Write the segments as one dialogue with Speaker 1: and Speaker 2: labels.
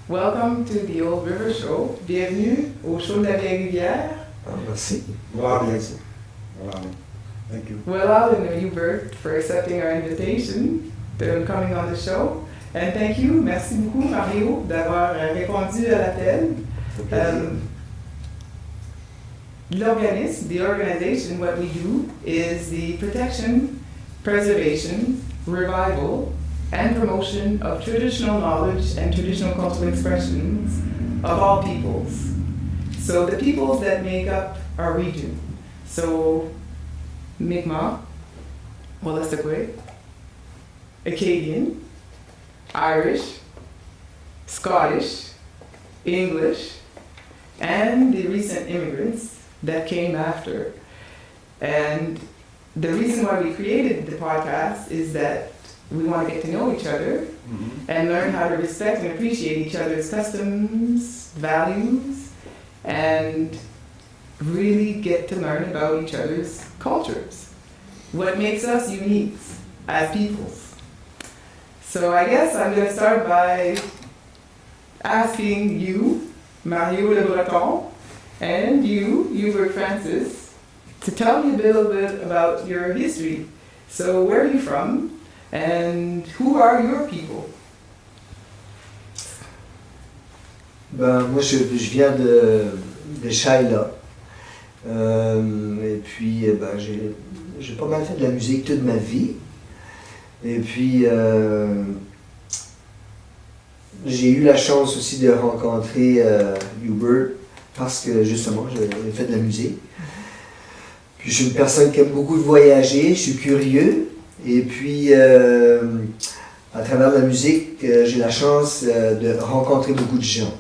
Speaker 1: Welcome to the Old River Show. Bienvenue au show de la Vieille Rivière.
Speaker 2: Merci.
Speaker 3: Voilà.
Speaker 2: Merci.
Speaker 3: Voilà. Thank you.
Speaker 1: WELA'LIOQ and Hubert for accepting our invitation to coming on the show. And thank you, merci beaucoup Mario d'avoir répondu à l'appel. L'organisme, the organization, what we do is the protection, preservation, revival, and promotion of traditional knowledge and traditional cultural expressions of all peoples. So the peoples that make up our region. So Mi'kmaq, Wolastoqey, Acadian, Irish, Scottish, English, and the recent immigrants that came after. And the reason why we created the podcast is that we want to get to know each other and learn how to respect and appreciate each other's customs, values, and really get to learn about each other's cultures. What makes us unique as peoples. So I guess I'm going to start by asking you, Mario Lebreton, and you, Hubert Francis, to tell me a little bit about your history. So where are you from, and who are your people?
Speaker 2: Moi, je viens de Shaila. Et puis, j'ai pas mal fait de la musique toute ma vie. Et puis, j'ai eu la chance aussi de rencontrer Hubert parce que justement, j'ai fait de la musique. Puis, je suis une personne qui aime beaucoup voyager, je suis curieux. Et puis, à travers la musique, j'ai la chance de rencontrer beaucoup de gens.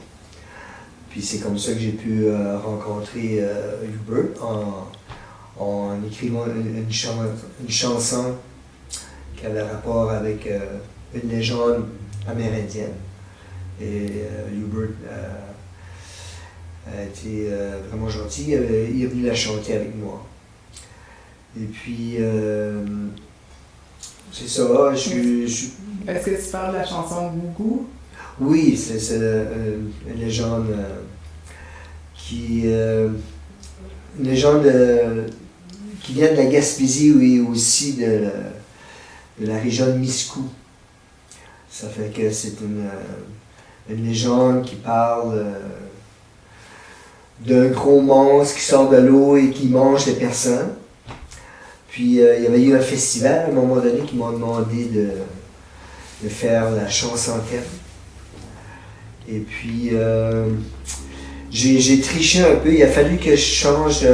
Speaker 2: Puis c'est comme ça que j'ai pu rencontrer Hubert en écrivant une chanson qui avait rapport avec une légende amérindienne. Et Hubert a été vraiment gentil, il est venu la chanter avec moi. Et puis, c'est ça, je suis...
Speaker 1: Est-ce que tu parles de la chanson Gougou?
Speaker 2: Oui, c'est une légende qui vient de la Gaspésie et aussi de la région de Miscou. Ça fait que c'est une légende qui parle d'un gros monstre qui sort de l'eau et qui mange les personnes. Puis il y avait eu un festival à un moment donné qui m'a demandé de faire la chanson thème. Et puis, j'ai triché un peu. Il a fallu que je change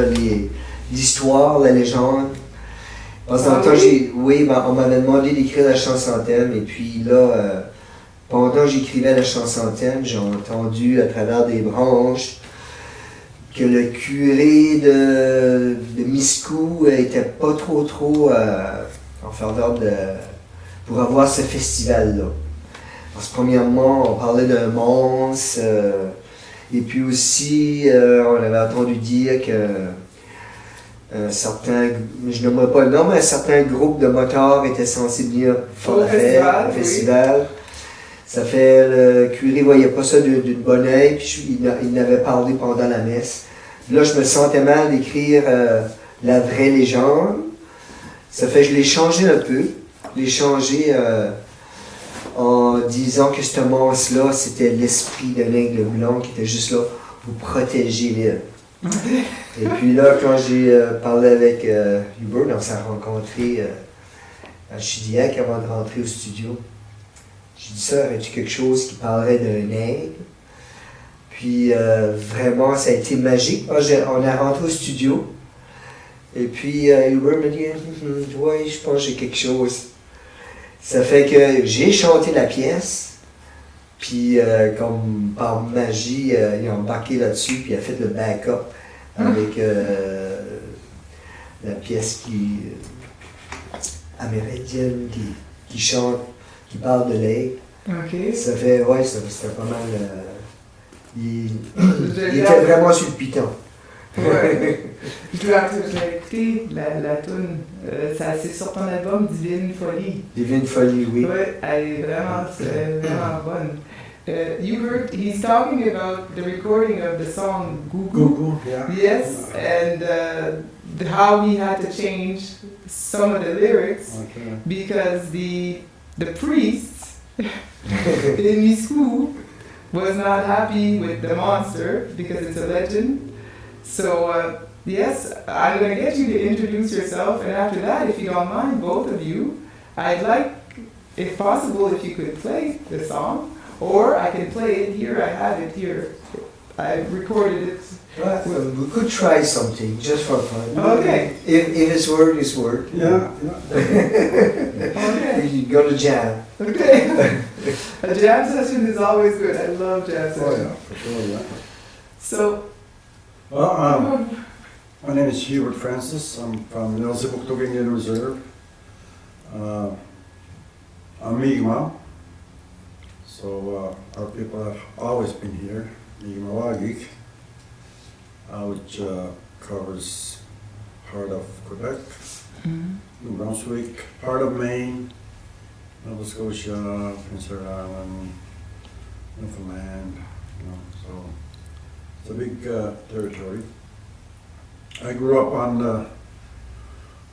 Speaker 2: l'histoire, la légende. Parce que on m'avait demandé d'écrire la chanson thème. Et puis là, pendant que j'écrivais la chanson thème, j'ai entendu à travers des branches que le curé de Miscou était pas trop en faveur pour avoir ce festival-là. Parce que premièrement, on parlait d'un monstre, et puis aussi, on avait entendu dire que certains, je nommerai pas le nom, mais un certain groupe de motards était censé venir faire la fête, le festival. Ça fait, le curé voyait pas ça d'une bonne oeil, puis il n'avait parlé pendant la messe. Là, je me sentais mal d'écrire la vraie légende. Ça fait que je l'ai changé un peu. Je l'ai changé en disant que ce monstre-là, c'était l'esprit d'un aigle blanc qui était juste là pour protéger l'île. Et puis là, quand j'ai parlé avec Hubert, on s'est rencontrés à Suddith avant de rentrer au studio. J'ai dit ça, avais-tu quelque chose qui parlerait d'un aigle? Puis vraiment, ça a été magique. On est rentré au studio. Et puis Hubert m'a dit, oui, je pense que j'ai quelque chose. Ça fait que j'ai chanté la pièce, puis comme par magie, il a embarqué là-dessus, puis il a fait le backup avec la pièce amérindienne qui chante, qui parle de l'aigle.
Speaker 1: Okay.
Speaker 2: Ça fait, ouais, c'était pas mal. Il était vraiment sur le piton.
Speaker 1: Ouais. Je l'ai écouté, la tune. C'est sur ton album Divine Folie.
Speaker 2: Divine Folie, oui.
Speaker 1: Oui, elle est vraiment bonne. You heard he's talking about the recording of the song Goo Goo.
Speaker 3: Google, yeah.
Speaker 1: Yes, and how he had to change some of the lyrics
Speaker 3: Okay.
Speaker 1: because the priest in his school was not happy with the monster because it's a legend. So yes, I'm gonna get you to introduce yourself, and after that, if you don't mind, both of you, I'd like, if possible, if you could play the song, or I can play it here. I have it here. I recorded it.
Speaker 2: Well, we could try something just for fun.
Speaker 1: Okay.
Speaker 2: If it's word, it's word.
Speaker 3: Yeah,
Speaker 1: Okay.
Speaker 2: You go to jam.
Speaker 1: Okay. A jam session is always good. I love jam
Speaker 3: Oh,
Speaker 1: sessions.
Speaker 3: yeah, for sure, yeah.
Speaker 1: So,
Speaker 3: Well, my name is Hubert Francis. I'm from Lebreton Indian Reserve. I'm Mi'kmaq. So our people have always been here. WELA'LIOQ, which covers part of Quebec, New Brunswick, part of Maine, Nova Scotia, Prince Edward Island, Newfoundland, so it's a big territory. I grew up on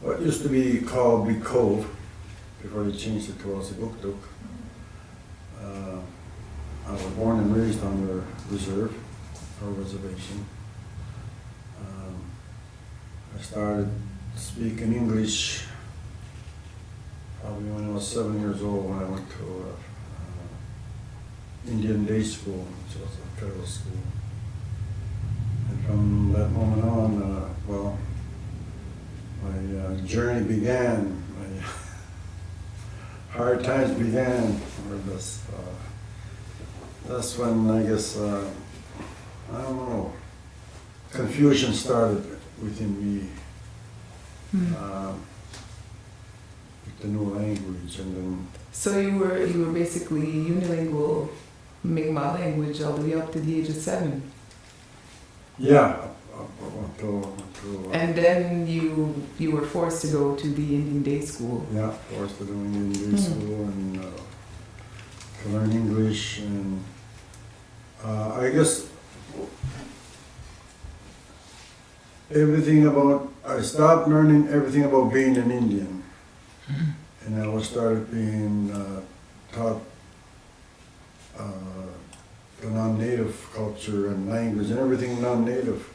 Speaker 3: what used to be called Big Cove before they changed it to WELA'LIOQ. I was born and raised on the reserve or reservation. I started speaking English probably when I was 7 years old, when I went to Indian day school, which was a federal school. And from that moment on, well, my journey began. My hard times began. That's when I guess, I don't know, confusion started within me with the new language, and then.
Speaker 1: so you were basically unilingual Mi'kmaq language all the way up to the age of 7.
Speaker 3: Yeah, until
Speaker 1: And then you were forced to go to the Indian day school.
Speaker 3: yeah, forced to do Indian day school and to learn English, and I guess I stopped learning everything about being an Indian, and I started being taught the non-native culture and language and everything non-native,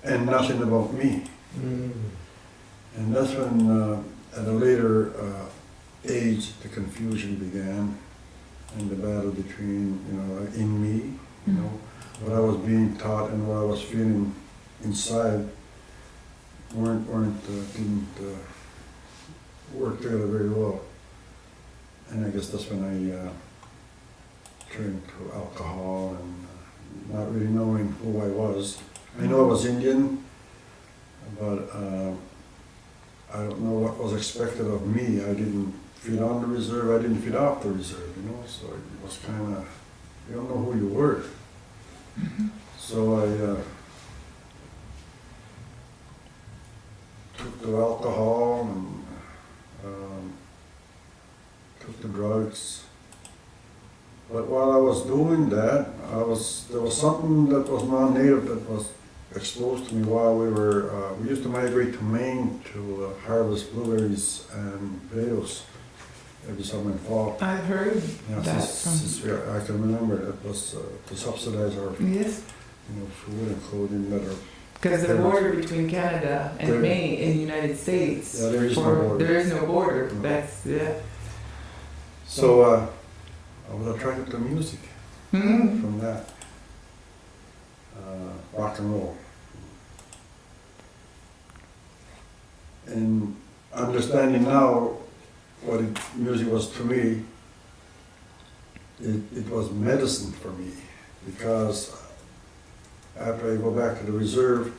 Speaker 3: and nothing about me. And that's when, at a later age, the confusion began, and the battle between, in me, what I was being taught and what I was feeling inside didn't work together very well. And I guess that's when I turned to alcohol and not really knowing who I was. I know I was Indian, but I don't know what was expected of me. I didn't fit on the reserve, I didn't fit off the reserve, so it was kind of, you don't know who you were. So I took the alcohol and took the drugs. But while I was doing that, there was something that was non-native that was exposed to me while we used to migrate to Maine to harvest blueberries and potatoes every summer and fall.
Speaker 1: I've heard that
Speaker 3: Since I can remember, that was to subsidize our
Speaker 1: yes,
Speaker 3: food and clothing that are.
Speaker 1: because the border between Canada and
Speaker 3: There-
Speaker 1: Maine in the United States,
Speaker 3: Yeah, there is no border.
Speaker 1: there is no border.
Speaker 3: No.
Speaker 1: That's
Speaker 3: So I was attracted to music from that, rock and roll. And understanding now what music was to me, it was medicine for me, because after I go back to the reserve,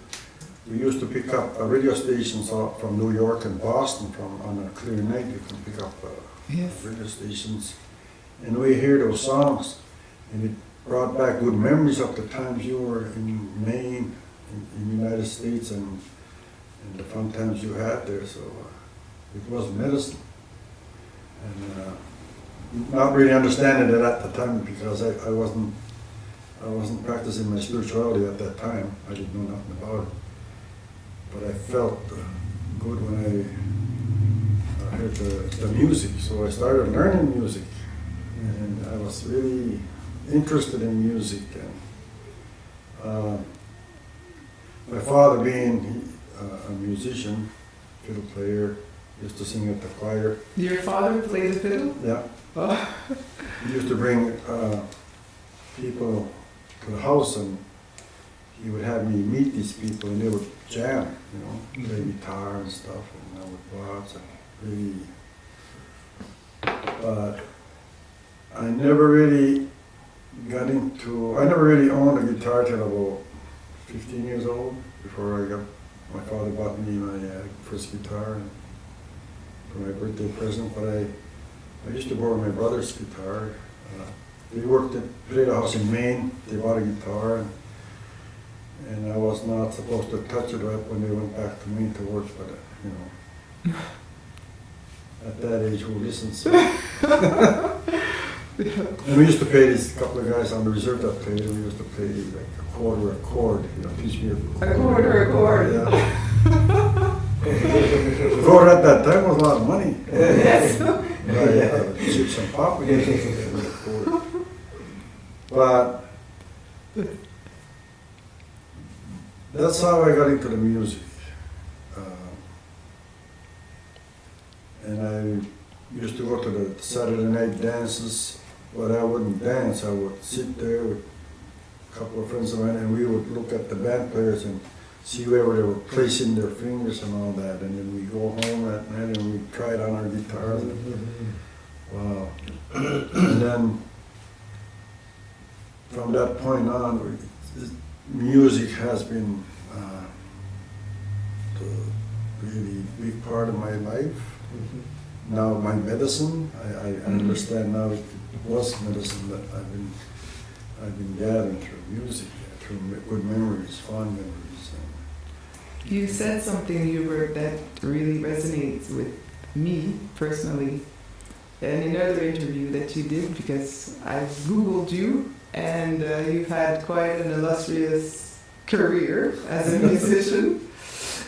Speaker 3: we used to pick up radio stations from New York and Boston. On a clear night, you can pick up
Speaker 1: yes.
Speaker 3: radio stations, and we hear those songs, and it brought back good memories of the times you were in Maine, in the United States, and the fun times you had there. So it was medicine. And not really understanding it at the time because I wasn't practicing my spirituality at that time. I didn't know nothing about it. But I felt good when I heard the music. So I started learning music. And I was really interested in music. And my father being a musician, fiddle player, used to sing at the choir.
Speaker 1: Your father played the fiddle?
Speaker 3: Yeah.
Speaker 1: Oh.
Speaker 3: He used to bring people to the house, and he would have me meet these people, and they would jam, you know, play guitar and stuff, and I would go out and really. But I never really I never really owned a guitar till about 15 years old, before my father bought me my first guitar for my birthday present, but I used to borrow my brother's guitar. They worked at Played House in Maine. They bought a guitar, and I was not supposed to touch it right when they went back to Maine to work, but you know, at that age, who listens? And we used to pay these couple of guys on the reserve that played, and we used to play like a quarter a chord, you know, teach me
Speaker 1: a quarter a chord.
Speaker 3: Yeah. A quarter at that time was a lot of money.
Speaker 1: Yes.
Speaker 3: Chips and pop. But that's how I got into the music. And I used to go to the Saturday night dances, but I wouldn't dance. I would sit there with a couple of friends of mine, and we would look at the band players and see where they were placing their fingers and all that. And then we go home at night and we try it on our guitars. Wow. And then from that point on, music has been a really big part of my life. Now my medicine, I understand now it was medicine that I've been gathering through music, through good memories, fond memories.
Speaker 1: You said something, Hubert, that really resonates with me personally. In another interview that you did, because I Googled you, and you've had quite an illustrious career as a musician,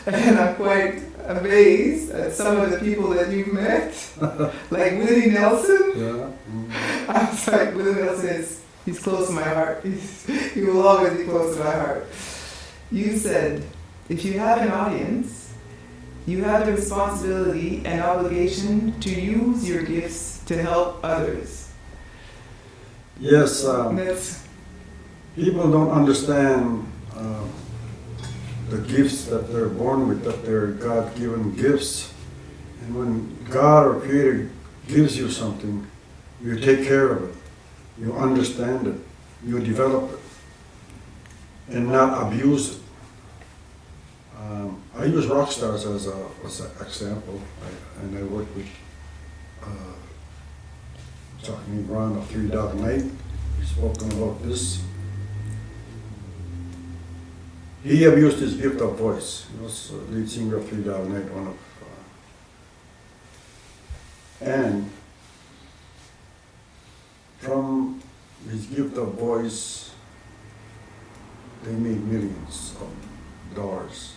Speaker 1: and I'm quite amazed at some of the people that you've met, like Willie Nelson.
Speaker 3: Yeah.
Speaker 1: I was like, Willie Nelson he's close to my heart. He will always be close to my heart. You said, if you have an audience, you have the responsibility and obligation to use your gifts to help others.
Speaker 3: Yes,
Speaker 1: That's
Speaker 3: people don't understand the gifts that they're born with, that they're God-given gifts. And when God or Creator gives you something, you take care of it, you understand it, you develop it, and not abuse it. I use rock stars as an example, and I work with Johnny Brown of 3 Dog Night. We've spoken about this. He abused his gift of voice. He was lead singer of 3 Dog Night, and from his gift of voice, they made millions of dollars.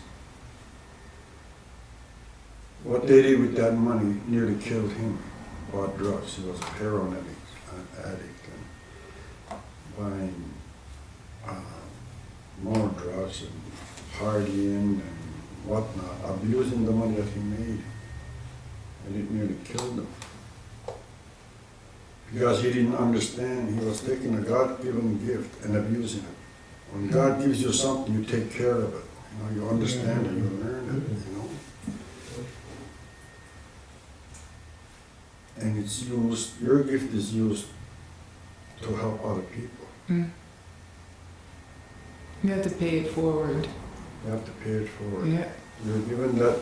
Speaker 3: What they did with that money nearly killed him. Bought drugs. He was a heroin addict, and buying more drugs and partying and whatnot, abusing the money that he made, and it nearly killed him. Because he didn't understand, he was taking a God-given gift and abusing it. When God gives you something, you take care of it. You know, you understand it, you learn it, you know. And it's used, your gift is used to help other people.
Speaker 1: you have to pay it forward.
Speaker 3: You have to pay it forward.
Speaker 1: Yeah.
Speaker 3: You're given that,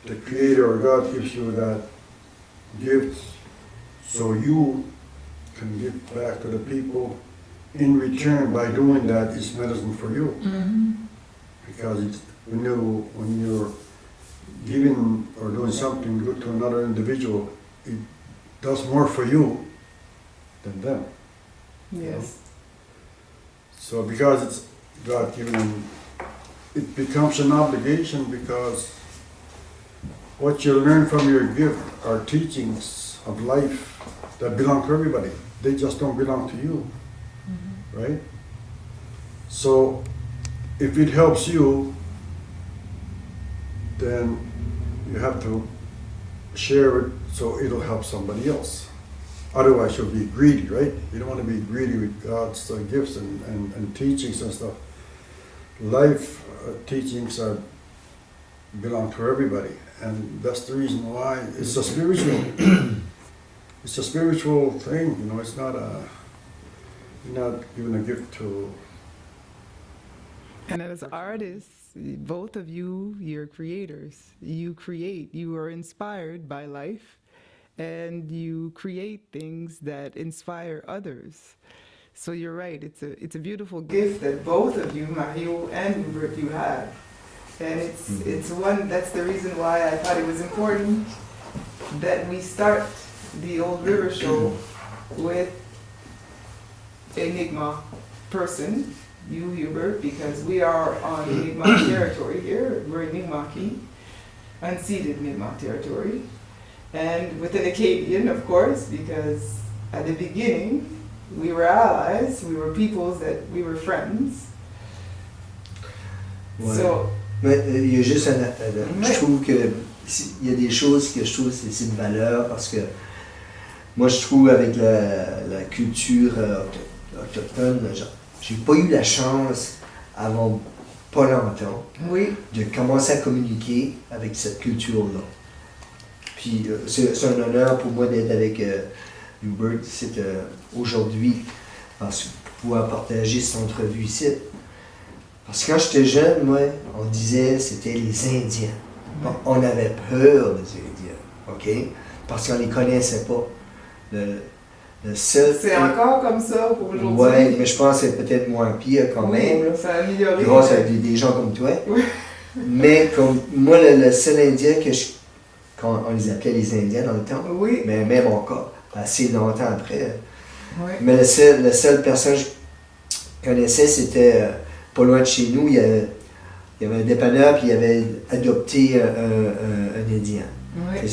Speaker 3: the Creator or God gives you that gift so you can give back to the people. In return, by doing that, it's medicine for you.
Speaker 1: Mm-hmm.
Speaker 3: Because it's, when you're giving or doing something good to another individual, it does more for you than them.
Speaker 1: Yes.
Speaker 3: So because it's God given, it becomes an obligation because what you learn from your gift are teachings of life that belong to everybody. They just don't belong to you, right? So if it helps you, then you have to share it so it'll help somebody else. Otherwise you'll be greedy, right? You don't want to be greedy with God's gifts and teachings and stuff. Life teachings belong to everybody, and that's the reason why it's a spiritual it's a spiritual thing, you know. It's not you're not given a gift to.
Speaker 1: And as artists, both of you, you're creators. You create, you are inspired by life, and you create things that inspire others. So you're right, it's a beautiful gift that both of you, Mario and Hubert, you have. And it's one, that's the reason why I thought it was important that we start the Old River Show with Enigma person, you, Hubert, because we are on Mi'kmaq territory here. We're in Mi'kmaq, unceded Mi'kmaq territory. And with an Acadian, of course, because at the beginning, we were allies, we were peoples that we were friends.
Speaker 2: Ouais.
Speaker 1: So,
Speaker 2: Mais il y a juste je trouve que il y a des choses que je trouve c'est une valeur parce que moi je trouve avec la culture autochtone, j'ai pas eu la chance avant pas longtemps
Speaker 1: oui,
Speaker 2: de commencer à communiquer avec cette culture-là. Puis c'est un honneur pour moi d'être avec Hubert aujourd'hui parce que pouvoir partager cette entrevue ici. Parce que quand j'étais jeune, moi, on disait c'était les Indiens. On avait peur des Indiens, OK? Parce qu'on les connaissait pas. Le seul...
Speaker 1: c'est encore comme ça pour aujourd'hui.
Speaker 2: Oui, mais je pense que c'est peut-être moins pire quand même.
Speaker 1: Ça a amélioré.
Speaker 2: Grâce à des gens comme toi.
Speaker 1: Oui.
Speaker 2: Mais comme moi, le seul Indien quand on les appelait les Indiens dans le temps,
Speaker 1: Oui.
Speaker 2: mais même encore, assez longtemps après.
Speaker 1: Oui.
Speaker 2: Mais la seule personne que je connaissais, c'était pas loin de chez nous, il y avait un dépanneur, puis il avait adopté un Indien.
Speaker 1: Oui.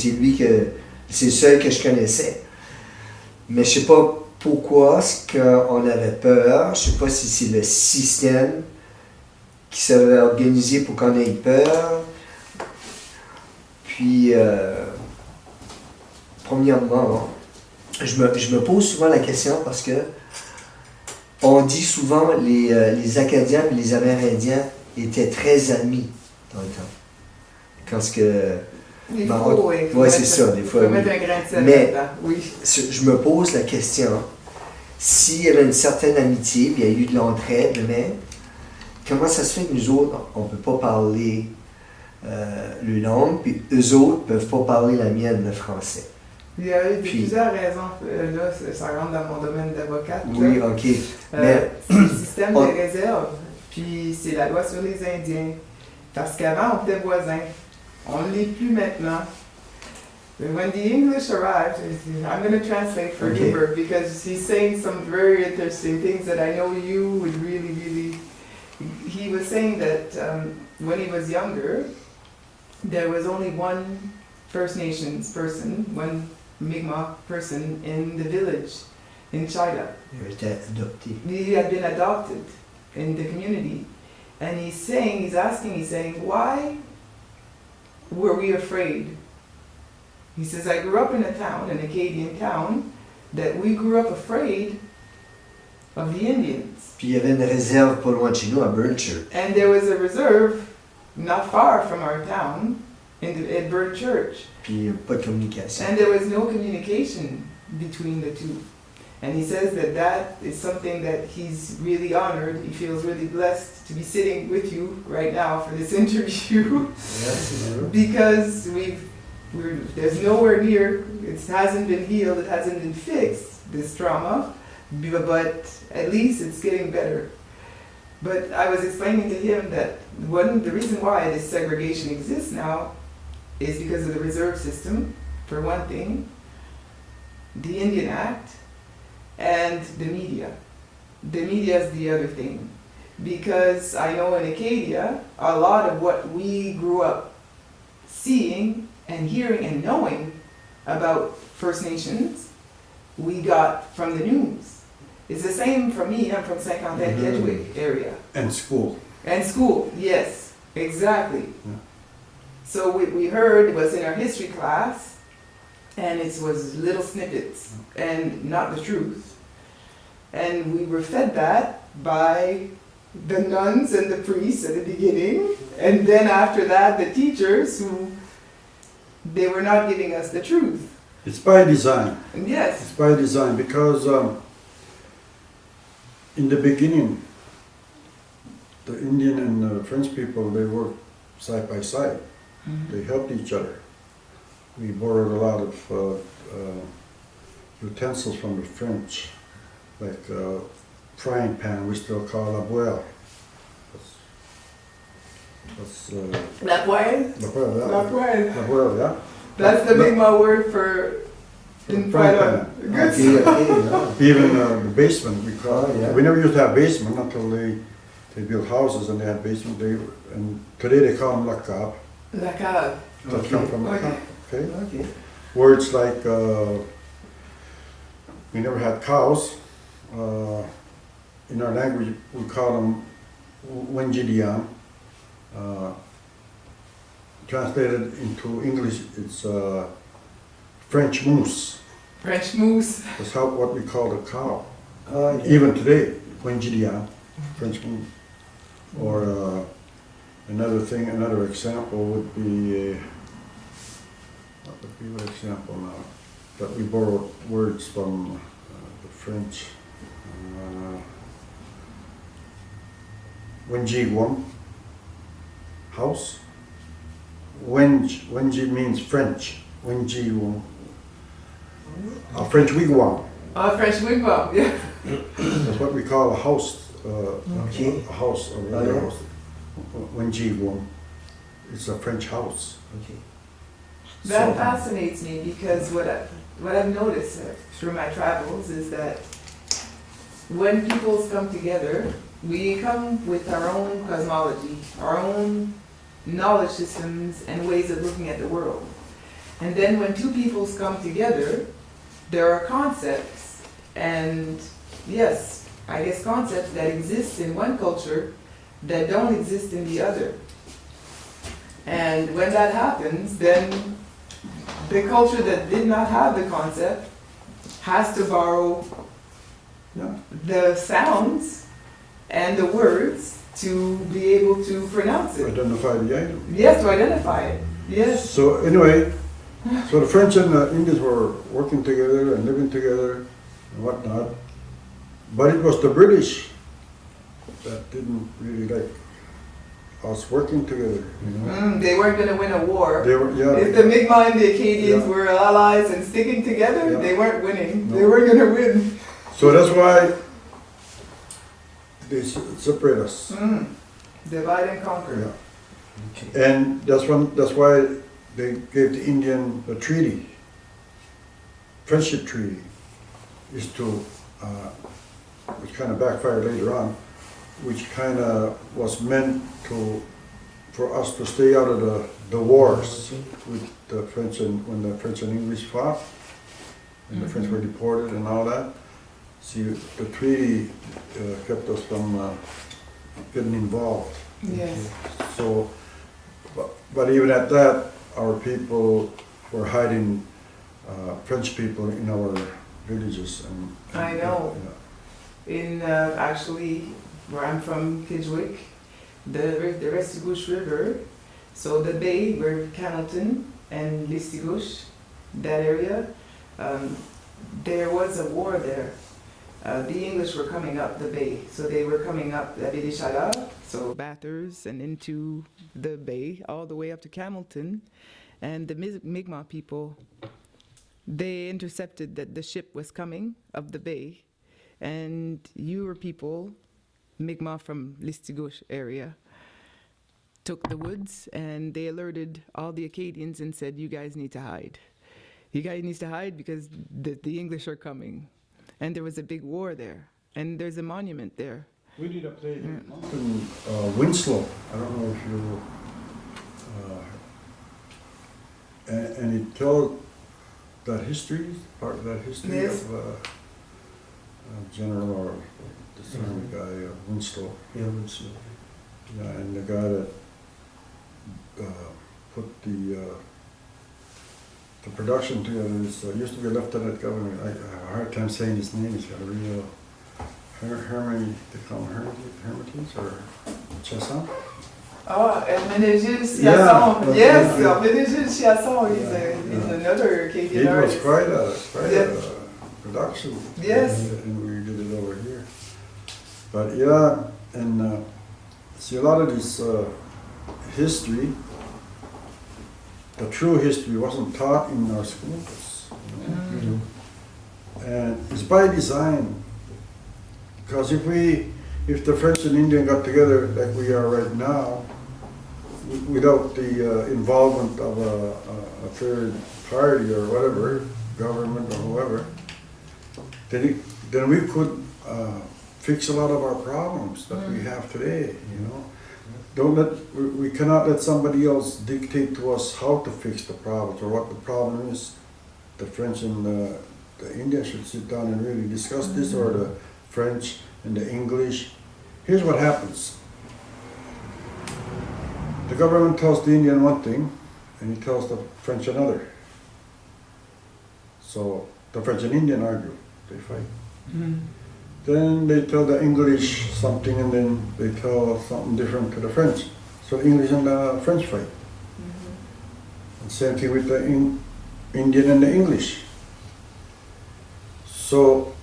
Speaker 2: C'est le seul que je connaissais. Mais je sais pas pourquoi on avait peur. Je sais pas si c'est le système qui s'avait organisé pour qu'on ait peur. Puis, premièrement, je me pose souvent la question parce que on dit souvent les Acadiens et les Amérindiens étaient très amis dans le temps. Quand ce que...
Speaker 1: Il faut,
Speaker 2: oui, c'est ça, des fois.
Speaker 1: Il faut mettre un grain de sel
Speaker 2: mais
Speaker 1: là-dedans, oui.
Speaker 2: je me pose la question, s'il y avait une certaine amitié, puis il y a eu de l'entraide, mais comment ça se fait que nous autres, on ne peut pas parler le langue, puis eux autres ne peuvent pas parler la mienne, le français?
Speaker 1: Il y a eu plusieurs raisons. Là, ça rentre dans mon domaine d'avocate.
Speaker 2: Oui,
Speaker 1: là.
Speaker 2: OK. Mais
Speaker 1: c'est le système des réserves, puis c'est la loi sur les Indiens. Parce qu'avant, on était voisins. On ne l'est plus maintenant. When the English arrived, I'm going to translate for
Speaker 2: Okay.
Speaker 1: Hubert because he's saying some very interesting things that I know you would really... He was saying that when he was younger, there was only one First Nations person, one Mi'kmaq person in the village in China.
Speaker 2: il était adopté.
Speaker 1: He had been adopted in the community. And he's saying, why were we afraid? He says, I grew up in a town, an Acadian town, that we grew up afraid of the Indians.
Speaker 2: Puis il y avait une réserve pas loin de chez nous, à Brunswick.
Speaker 1: And there was a reserve not far from our town at Burn Church.
Speaker 2: Puis pas de communication.
Speaker 1: And there was no communication between the two. And he says that is something that he's really honored. He feels really blessed to be sitting with you right now for this interview.
Speaker 2: Yes.
Speaker 1: Because there's nowhere near, it hasn't been healed, it hasn't been fixed, this trauma, but at least it's getting better. But I was explaining to him that the reason why this segregation exists now is because of the reserve system, for one thing, the Indian Act, and the media. The media is the other thing. Because I know in Acadia, a lot of what we grew up seeing and hearing and knowing about First Nations, we got from the news. It's the same for me. I'm from Saint-Quentin, Kedgewick area.
Speaker 3: And school.
Speaker 1: And school, yes, exactly.
Speaker 3: Yeah.
Speaker 1: So we heard, it was in our history class, and it was little snippets and not the truth. And we were fed that by the nuns and the priests at the beginning, and then after that the teachers who, they were not giving us the truth.
Speaker 3: It's by design.
Speaker 1: And yes,
Speaker 3: It's by design because in the beginning, the Indian and the French people, they worked side by side. They helped each other. We borrowed a lot of utensils from the French, like frying pan we still call la boelle. That's
Speaker 1: la poêle,
Speaker 3: la boelle, yeah.
Speaker 1: la poêle.
Speaker 3: La boelle, yeah.
Speaker 1: That's the Mi'kmaq word for
Speaker 3: Frying
Speaker 1: fry
Speaker 3: pan.
Speaker 1: Good.
Speaker 3: Even the basement, we call it.
Speaker 2: Oh, yeah.
Speaker 3: We never used to have basement until they built houses and they had basement. And today they call them la cave.
Speaker 1: La cave.
Speaker 3: That come from la
Speaker 1: Okay.
Speaker 3: cave. Okay.
Speaker 2: Okay.
Speaker 3: Words like we never had cows. In our language, we call them wenjidian. Translated into English, it's French moose.
Speaker 1: French moose.
Speaker 3: That's what we call the cow.
Speaker 2: Oh, yeah.
Speaker 3: Even today, wenjidian, French moose. Or another example would be, what would be an example now? That we borrowed words from the French. Wenjigwam, house. Wenji means French. Wenjigwam. A French wigwam.
Speaker 1: French wigwam, yeah.
Speaker 3: That's what we call a house.
Speaker 2: Okay.
Speaker 3: A house, a regular
Speaker 2: Oh, yeah.
Speaker 3: house. Wenjigwam. It's a French house.
Speaker 2: Okay.
Speaker 1: That
Speaker 3: So-
Speaker 1: fascinates me because what I've noticed through my travels is that when peoples come together, we come with our own cosmology, our own knowledge systems and ways of looking at the world. And then when two peoples come together, there are concepts and, yes, I guess concepts that exist in one culture that don't exist in the other. And when that happens, then the culture that did not have the concept has to borrow
Speaker 3: Yeah.
Speaker 1: the sounds and the words to be able to pronounce it.
Speaker 3: Identify the item.
Speaker 1: Yes, to identify it. Yes.
Speaker 3: So anyway, so the French and the Indians were working together and living together and whatnot. But it was the British that didn't really like us working together, you know.
Speaker 1: They weren't going to win a war.
Speaker 3: They were, yeah.
Speaker 1: If the Mi'kmaq and the Acadians
Speaker 3: Yeah.
Speaker 1: were allies and sticking together,
Speaker 3: Yeah.
Speaker 1: they weren't winning.
Speaker 3: No.
Speaker 1: They weren't going to win.
Speaker 3: So that's why they separate us.
Speaker 1: Divide and conquer.
Speaker 3: Yeah.
Speaker 2: Okay.
Speaker 3: And that's why they gave the Indian a treaty, friendship treaty, is to, which kind of backfired later on, which kind of was meant for us to stay out of the wars with the French and when the French and English fought, and the French were deported and all that. See, the treaty kept us from getting involved.
Speaker 1: Yes.
Speaker 3: So, but even at that, our people were hiding French people in our villages. And
Speaker 1: I know.
Speaker 3: Yeah.
Speaker 1: In actually where I'm from, Kedgewick, the Restigouche River, so the bay where Hamilton and Listigouche, that area, there was a war there. The English were coming up the bay, so they were coming up the Baie des Chaleurs, so Bathurst and into the bay, all the way up to Hamilton, and the Mi'kmaq people, they intercepted that the ship was coming of the bay, and your people, Mi'kmaq from Listigouche area, took the woods and they alerted all the Acadians and said, you guys need to hide. You guys need to hide because the English are coming. and there was a big war there, and there's a monument there.
Speaker 3: We did a play in Mountain Winslow. I don't know if you. And it told that history, part of that history
Speaker 1: Yes.
Speaker 3: of General or this army guy, Winslow.
Speaker 2: Yeah, Winslow.
Speaker 3: Yeah, and the guy that put the production together is used to be a lieutenant governor. I have a hard time saying his name. He's got a real Hermitage, they call him Hermitage or Chasson.
Speaker 1: Oh, Hermenegilde
Speaker 3: Yeah.
Speaker 1: Chiasson. Yes, Hermenegilde Chiasson. He's another Acadian
Speaker 3: It was
Speaker 1: artist.
Speaker 3: quite a
Speaker 1: Yes.
Speaker 3: production.
Speaker 1: Yes.
Speaker 3: And we did it over here. But yeah, and see a lot of this history, the true history wasn't taught in our schools. You know? And it's by design. Because if the French and Indian got together like we are right now, without the involvement of a third party or whatever, government or whoever, then we could fix a lot of our problems that we have today, you know. We cannot let somebody else dictate to us how to fix the problems or what the problem is. The French and the Indians should sit down and really discuss this, or the French and the English. Here's what happens. The government tells the Indian one thing, and he tells the French another. So the French and Indian argue, they fight. Then they tell the English something, and then they tell something different to the French. So the English and the French fight. And same thing with the Indian and the English. So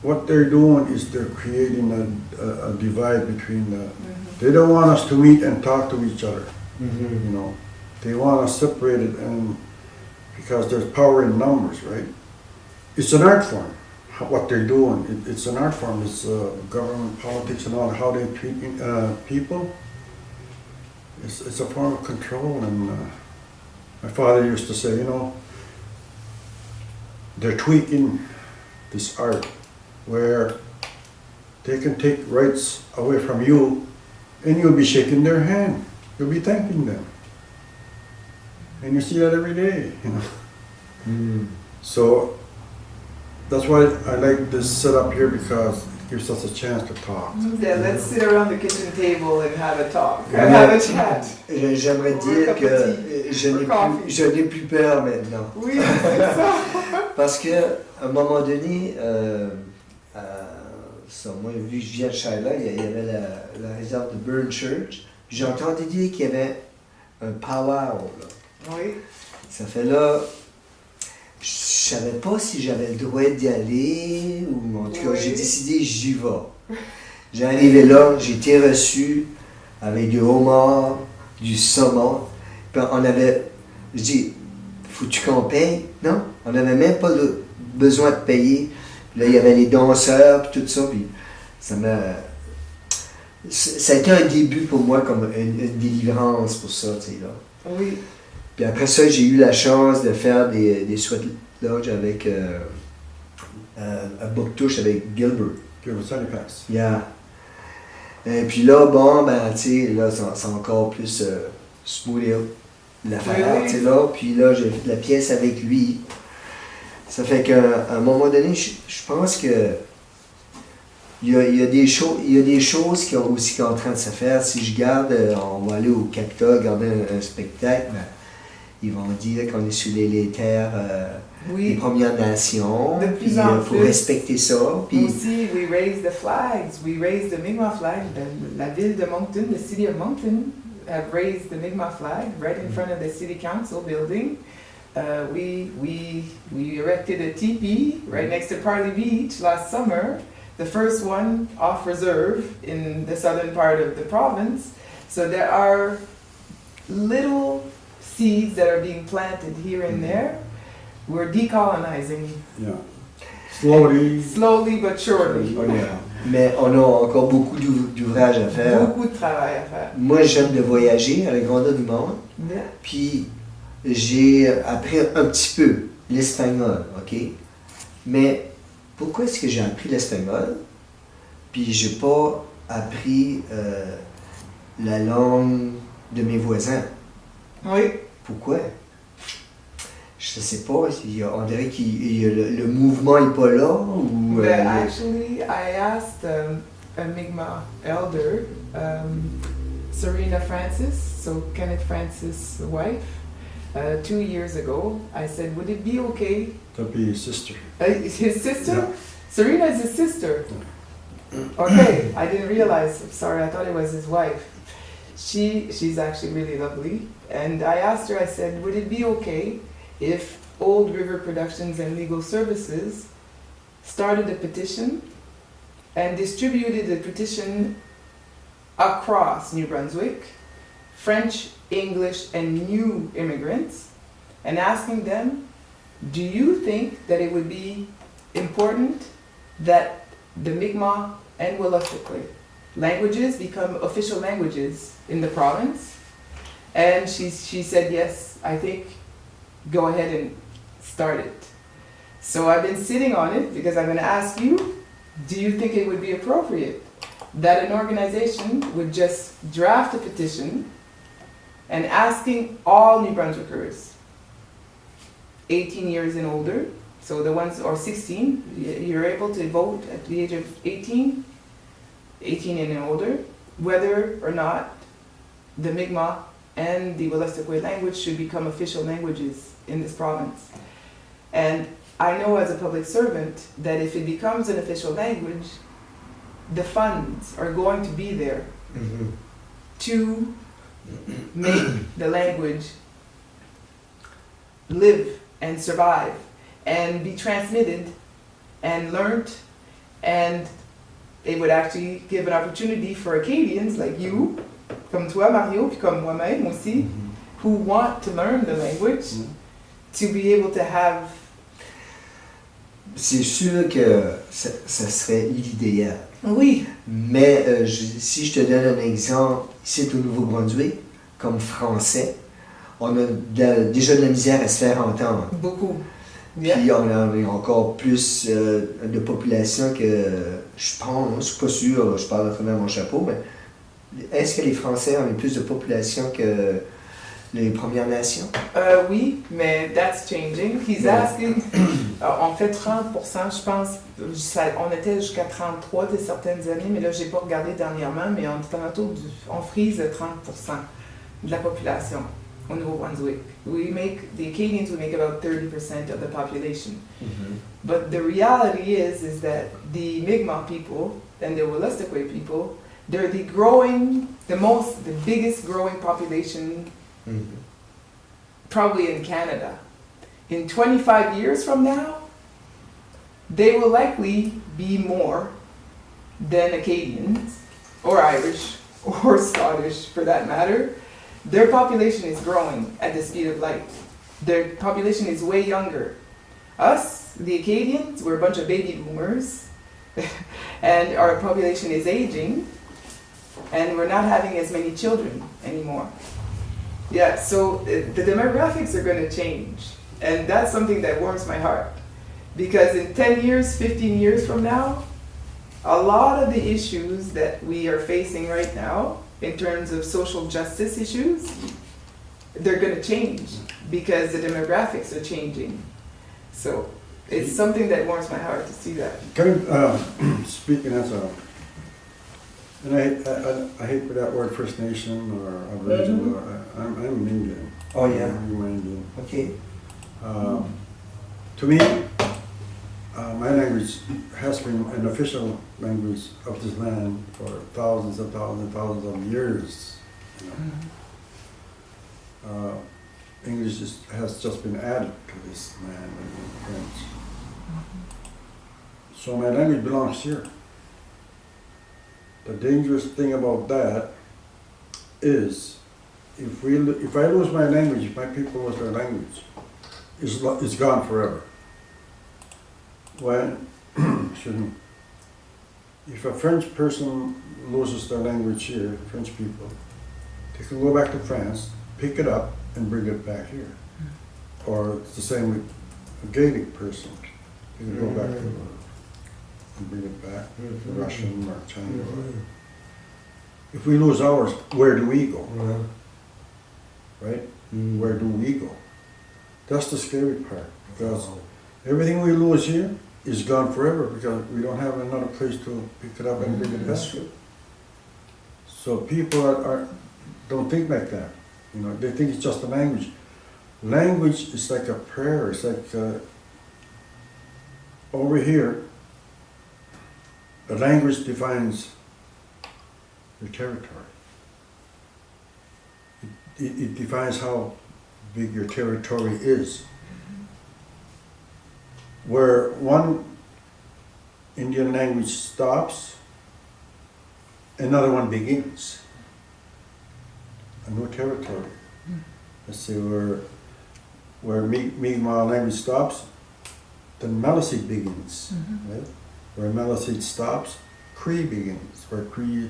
Speaker 3: what they're doing is they're creating a divide between the. They don't want us to meet and talk to each other. You know, they want us separated, and because there's power in numbers, right? It's an art form. What they're doing, it's an art form. It's government politics and all, how they treat people. It's a form of control, and my father used to say, you know, they're tweaking this art where they can take rights away from you, and you'll be shaking their hand. You'll be thanking them. And you see that every day, you know. So that's why I like this setup here, because it gives us a chance to talk.
Speaker 1: Yeah, let's sit around the kitchen table and have a talk, and have a chat.
Speaker 2: J'aimerais dire que je n'ai plus peur maintenant.
Speaker 1: Oui, c'est ça.
Speaker 2: Parce que à un moment donné, moi, vu que je viens de Shiloh, il y avait la réserve de Brunswick. J'ai entendu dire qu'il y avait un powwow là.
Speaker 1: Oui.
Speaker 2: Ça fait là, je savais pas si j'avais le droit d'y aller, ou en tout cas, j'ai décidé j'y vais. J'ai arrivé là, j'ai été reçu avec du homard, du saumon. Puis on avait, je dis, faut-tu qu'on paye? Non, on n'avait même pas besoin de payer. Puis là, il y avait les danseurs, puis tout ça. Puis ça a été un début pour moi, comme une délivrance pour ça, tu sais, là.
Speaker 1: Oui.
Speaker 2: Puis après ça, j'ai eu la chance de faire des sweat lodge avec un book touche avec Gilbert.
Speaker 3: Pass.
Speaker 2: Yeah. Et puis là, bon, ben, tu sais, là, c'est encore plus smooth l'affaire, tu sais, là. Puis là, j'ai fait la pièce avec lui. Ça fait qu'à un moment donné, je pense que il y a des choses qui sont aussi en train de se faire. Si je garde, on va aller au Cacta, garder un spectacle, ben, ils vont dire qu'on est sur les terres des Premières Nations. Puis il faut respecter ça. Puis
Speaker 1: aussi, we raise the flags. We raise the Mi'kmaq flag. La ville de Moncton, the city of Moncton, have raised the Mi'kmaq flag right in front of the city council building. We erected a teepee right next to Parley Beach last summer, the first one off reserve in the southern part of the province. So there are little seeds that are being planted here and there. We're decolonizing.
Speaker 3: Yeah. Slowly
Speaker 1: but surely.
Speaker 2: Mais on a encore beaucoup d'ouvrages à faire.
Speaker 1: Beaucoup de travail à faire.
Speaker 2: Moi, j'aime de voyager à la grandeur du monde.
Speaker 1: Yeah.
Speaker 2: Puis j'ai appris un petit peu l'espagnol, OK? Mais pourquoi est-ce que j'ai appris l'espagnol, puis j'ai pas appris la langue de mes voisins?
Speaker 1: Oui.
Speaker 2: Pourquoi? Je sais pas, on dirait que le mouvement n'est pas là, ou...
Speaker 1: But actually, I asked a Mi'kmaq elder, Serena Francis, so Kenneth Francis' wife, 2 years ago. I said, would it be okay?
Speaker 3: That'd be his sister.
Speaker 1: His sister?
Speaker 3: Yeah.
Speaker 1: Serena is his sister. Okay, I didn't realize. Sorry, I thought it was his wife. She's actually really lovely. And I asked her, I said, would it be okay if Old River Productions and Legal Services started a petition and distributed the petition across New Brunswick, French, English, and new immigrants, and asking them, do you think that it would be important that the Mi'kmaq and WELA'LIOQ languages become official languages in the province? And she said, yes, I think go ahead and start it. So I've been sitting on it because I'm going to ask you, do you think it would be appropriate that an organization would just draft a petition and asking all New Brunswickers, 18 years and older, so the ones, or 16, you're able to vote at the age of 18 and older, whether or not the Mi'kmaq and the WELA'LIOQ language should become official languages in this province. And I know as a public servant that if it becomes an official language, the funds are going to be there to make the language live and survive and be transmitted and learned, and it would actually give an opportunity for Acadians like you, comme toi Mario, puis comme moi-même aussi, who want to learn the language, to be able to have.
Speaker 2: C'est sûr que ça serait l'idéal.
Speaker 1: Oui.
Speaker 2: Mais si je te donne un exemple, ici au Nouveau-Brunswick, comme français, on a déjà de la misère à se faire entendre.
Speaker 1: Beaucoup.
Speaker 2: Puis on a encore plus de population que je pense, je suis pas sûr, je parle à travers mon chapeau, mais est-ce que les Français ont plus de population que les Premières Nations?
Speaker 1: Oui, mais that's changing. He's asking, on fait 30%, je pense, on était jusqu'à 33 de certaines années, mais là, j'ai pas regardé dernièrement, mais on frise 30% de la population au Nouveau-Brunswick. The Acadians would make about 30% of the population. But the reality is that the Mi'kmaq people and the WELA'LIOQ people, they're the biggest growing population probably in Canada. In 25 years from now, they will likely be more than Acadians, or Irish, or Scottish for that matter. Their population is growing at the speed of light. Their population is way younger. Us, the Acadians, we're a bunch of baby boomers, and our population is aging, and we're not having as many children anymore. Yeah, so the demographics are going to change, and that's something that warms my heart, because in 10 years, 15 years from now, a lot of the issues that we are facing right now in terms of social justice issues, they're going to change because the demographics are changing. So it's something that warms my heart to see that.
Speaker 3: Speaking as a, and I hate for that word First Nation or Aboriginal. I'm Indian.
Speaker 2: Oh yeah.
Speaker 3: I'm Indian.
Speaker 2: Okay.
Speaker 3: To me, my language has been an official language of this land for thousands and thousands and thousands of years. You know. English has just been added to this land and French. So my language belongs here. The dangerous thing about that is if I lose my language, if my people lose their language, it's gone forever. When, excuse me, if a French person loses their language here, French people, they can go back to France, pick it up, and bring it back here. Or it's the same with Gaelic person. You can go back to and bring it back, to Russian or Chinese. If we lose ours, where do we go? Right? Where do we go? That's the scary part, because everything we lose here is gone forever because we don't have another place to pick it up and bring it back. So people don't think like that. You know, they think it's just a language. Language is like a prayer. It's like over here, the language defines your territory. It defines how big your territory is. Where one Indian language stops, another one begins. A new territory. Let's see, where Mi'kmaq language stops, then Maliseet begins. Right? Where Maliseet stops, Cree begins. Where Cree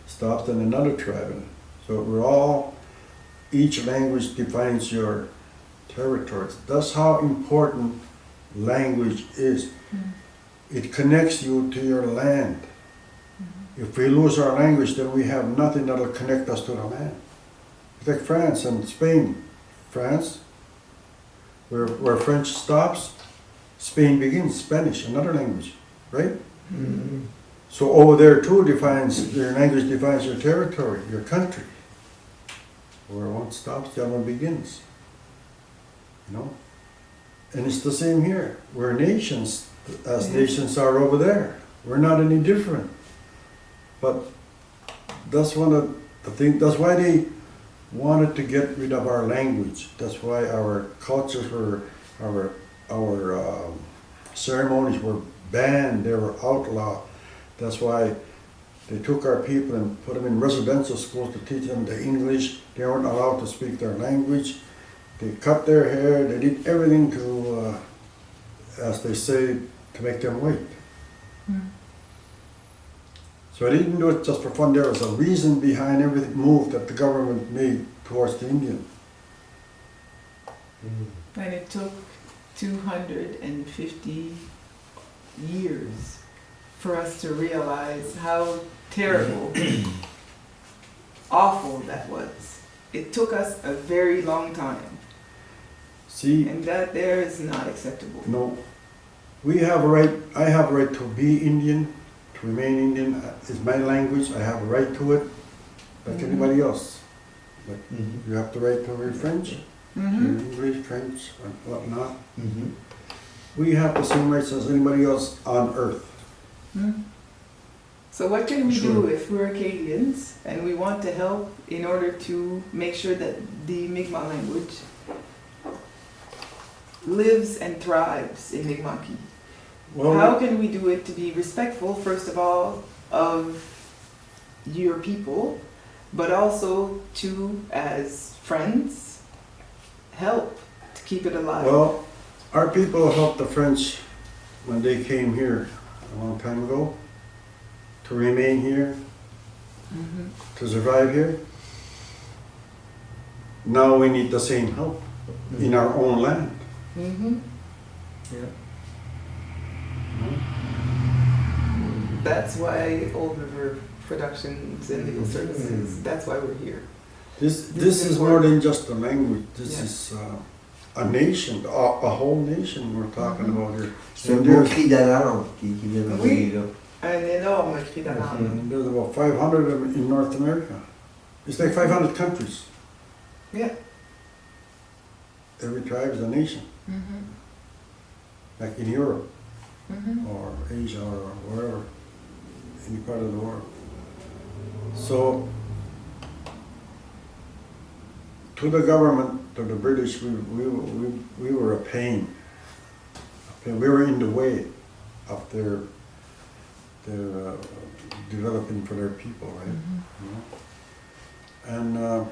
Speaker 3: stops, then another tribe. So we're all, each language defines your territories. That's how important language is. It connects you to your land. If we lose our language, then we have nothing that'll connect us to the land. It's like France and Spain. France, where French stops, Spain begins, Spanish, another language, right? So over there too your language defines your territory, your country. Where one stops, the other one begins. You know? And it's the same here. We're nations, as nations are over there. We're not any different. But that's one of the things, that's why they wanted to get rid of our language. That's why our cultures were, our ceremonies were banned, they were outlawed. That's why they took our people and put them in residential schools to teach them the English. They weren't allowed to speak their language. They cut their hair, they did everything to, as they say, to make them white. So they didn't do it just for fun. There was a reason behind every move that the government made towards the Indian.
Speaker 1: And it took 250 years for us to realize how terrible, awful that was. It took us a very long time.
Speaker 3: See,
Speaker 1: And that there is not acceptable.
Speaker 3: no, we have a right, I have a right to be Indian, to remain Indian. It's my language, I have a right to it, like anybody else. But you have the right to read French, English, French, and whatnot. We have the same rights as anybody else on earth.
Speaker 1: So what can we do if we're Acadians and we want to help in order to make sure that the Mi'kmaq language lives and thrives in Mi'kmaq?
Speaker 3: Well,
Speaker 1: How can we do it to be respectful, first of all, of your people, but also to, as friends, help to keep it alive?
Speaker 3: well, our people helped the French when they came here a long time ago, to remain here, to survive here. Now we need the same help in our own land.
Speaker 1: That's why Old River Productions and Legal Services, that's why we're here.
Speaker 3: This is more than just a language. This is a nation, a whole nation we're talking about here.
Speaker 2: C'est un beau cri d'alarme qui vient de
Speaker 1: Oui.
Speaker 2: venir là.
Speaker 1: Un énorme cri d'alarme.
Speaker 3: And there's about 500 of them in North America. It's like 500 countries.
Speaker 1: Yeah.
Speaker 3: Every tribe is a nation. Like in Europe or Asia or wherever, any part of the world. So, to the government, to the British, we were a pain. We were in the way of their developing for their people, right? You know? And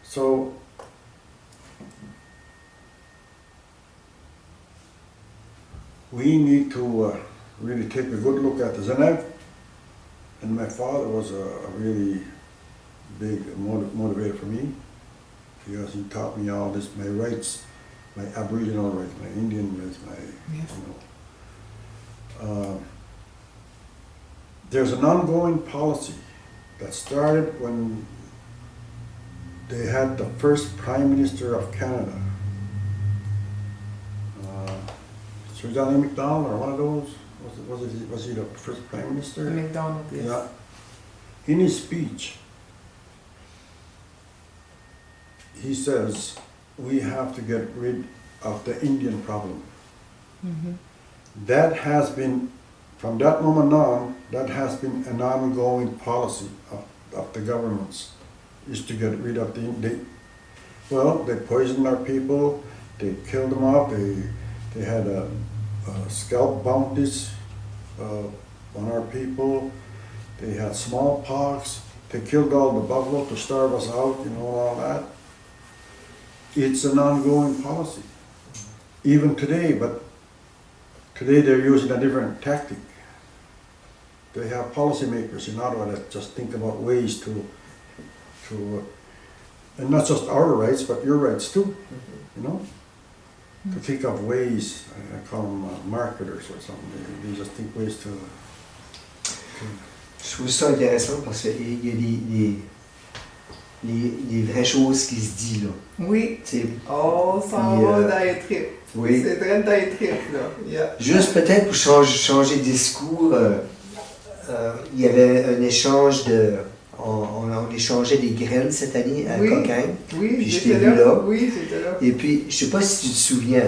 Speaker 3: so we need to really take a good look at this. And my father was a really big motivator for me. because he taught me all this, my rights, my Aboriginal rights, my Indian rights, my,
Speaker 1: Yes.
Speaker 3: There's an ongoing policy that started when they had the first Prime Minister of Canada. Sir Johnny MacDonald or one of those, was he the first Prime Minister?
Speaker 1: McDonald, yes.
Speaker 3: Yeah. In his speech, he says, we have to get rid of the Indian problem.
Speaker 1: Mm-hmm.
Speaker 3: That has been, from that moment on, that has been an ongoing policy of the governments, is to get rid of they poisoned our people, they killed them off, they had scalp bounties on our people, they had smallpox, they killed all the buffalo to starve us out, all that. It's an ongoing policy, even today, but today they're using a different tactic. They have policymakers in Ottawa that just think about ways to and not just our rights, but your rights too, to think of ways, I call them marketers or something, they just think ways to
Speaker 2: Je trouve ça intéressant parce qu'il y a des vraies choses qui se disent là.
Speaker 1: Oui.
Speaker 2: Tu sais,
Speaker 1: On s'en va dans les tripes.
Speaker 2: oui.
Speaker 1: C'est très dans les tripes, là. Yeah.
Speaker 2: Juste peut-être pour changer de discours, il y avait un échange on échangeait des graines cette année à
Speaker 1: Oui.
Speaker 2: Cocagne.
Speaker 1: Oui,
Speaker 2: Puis je
Speaker 1: j'étais
Speaker 2: t'ai vu là.
Speaker 1: Oui, j'étais là.
Speaker 2: Et puis, je sais pas si tu te souviens,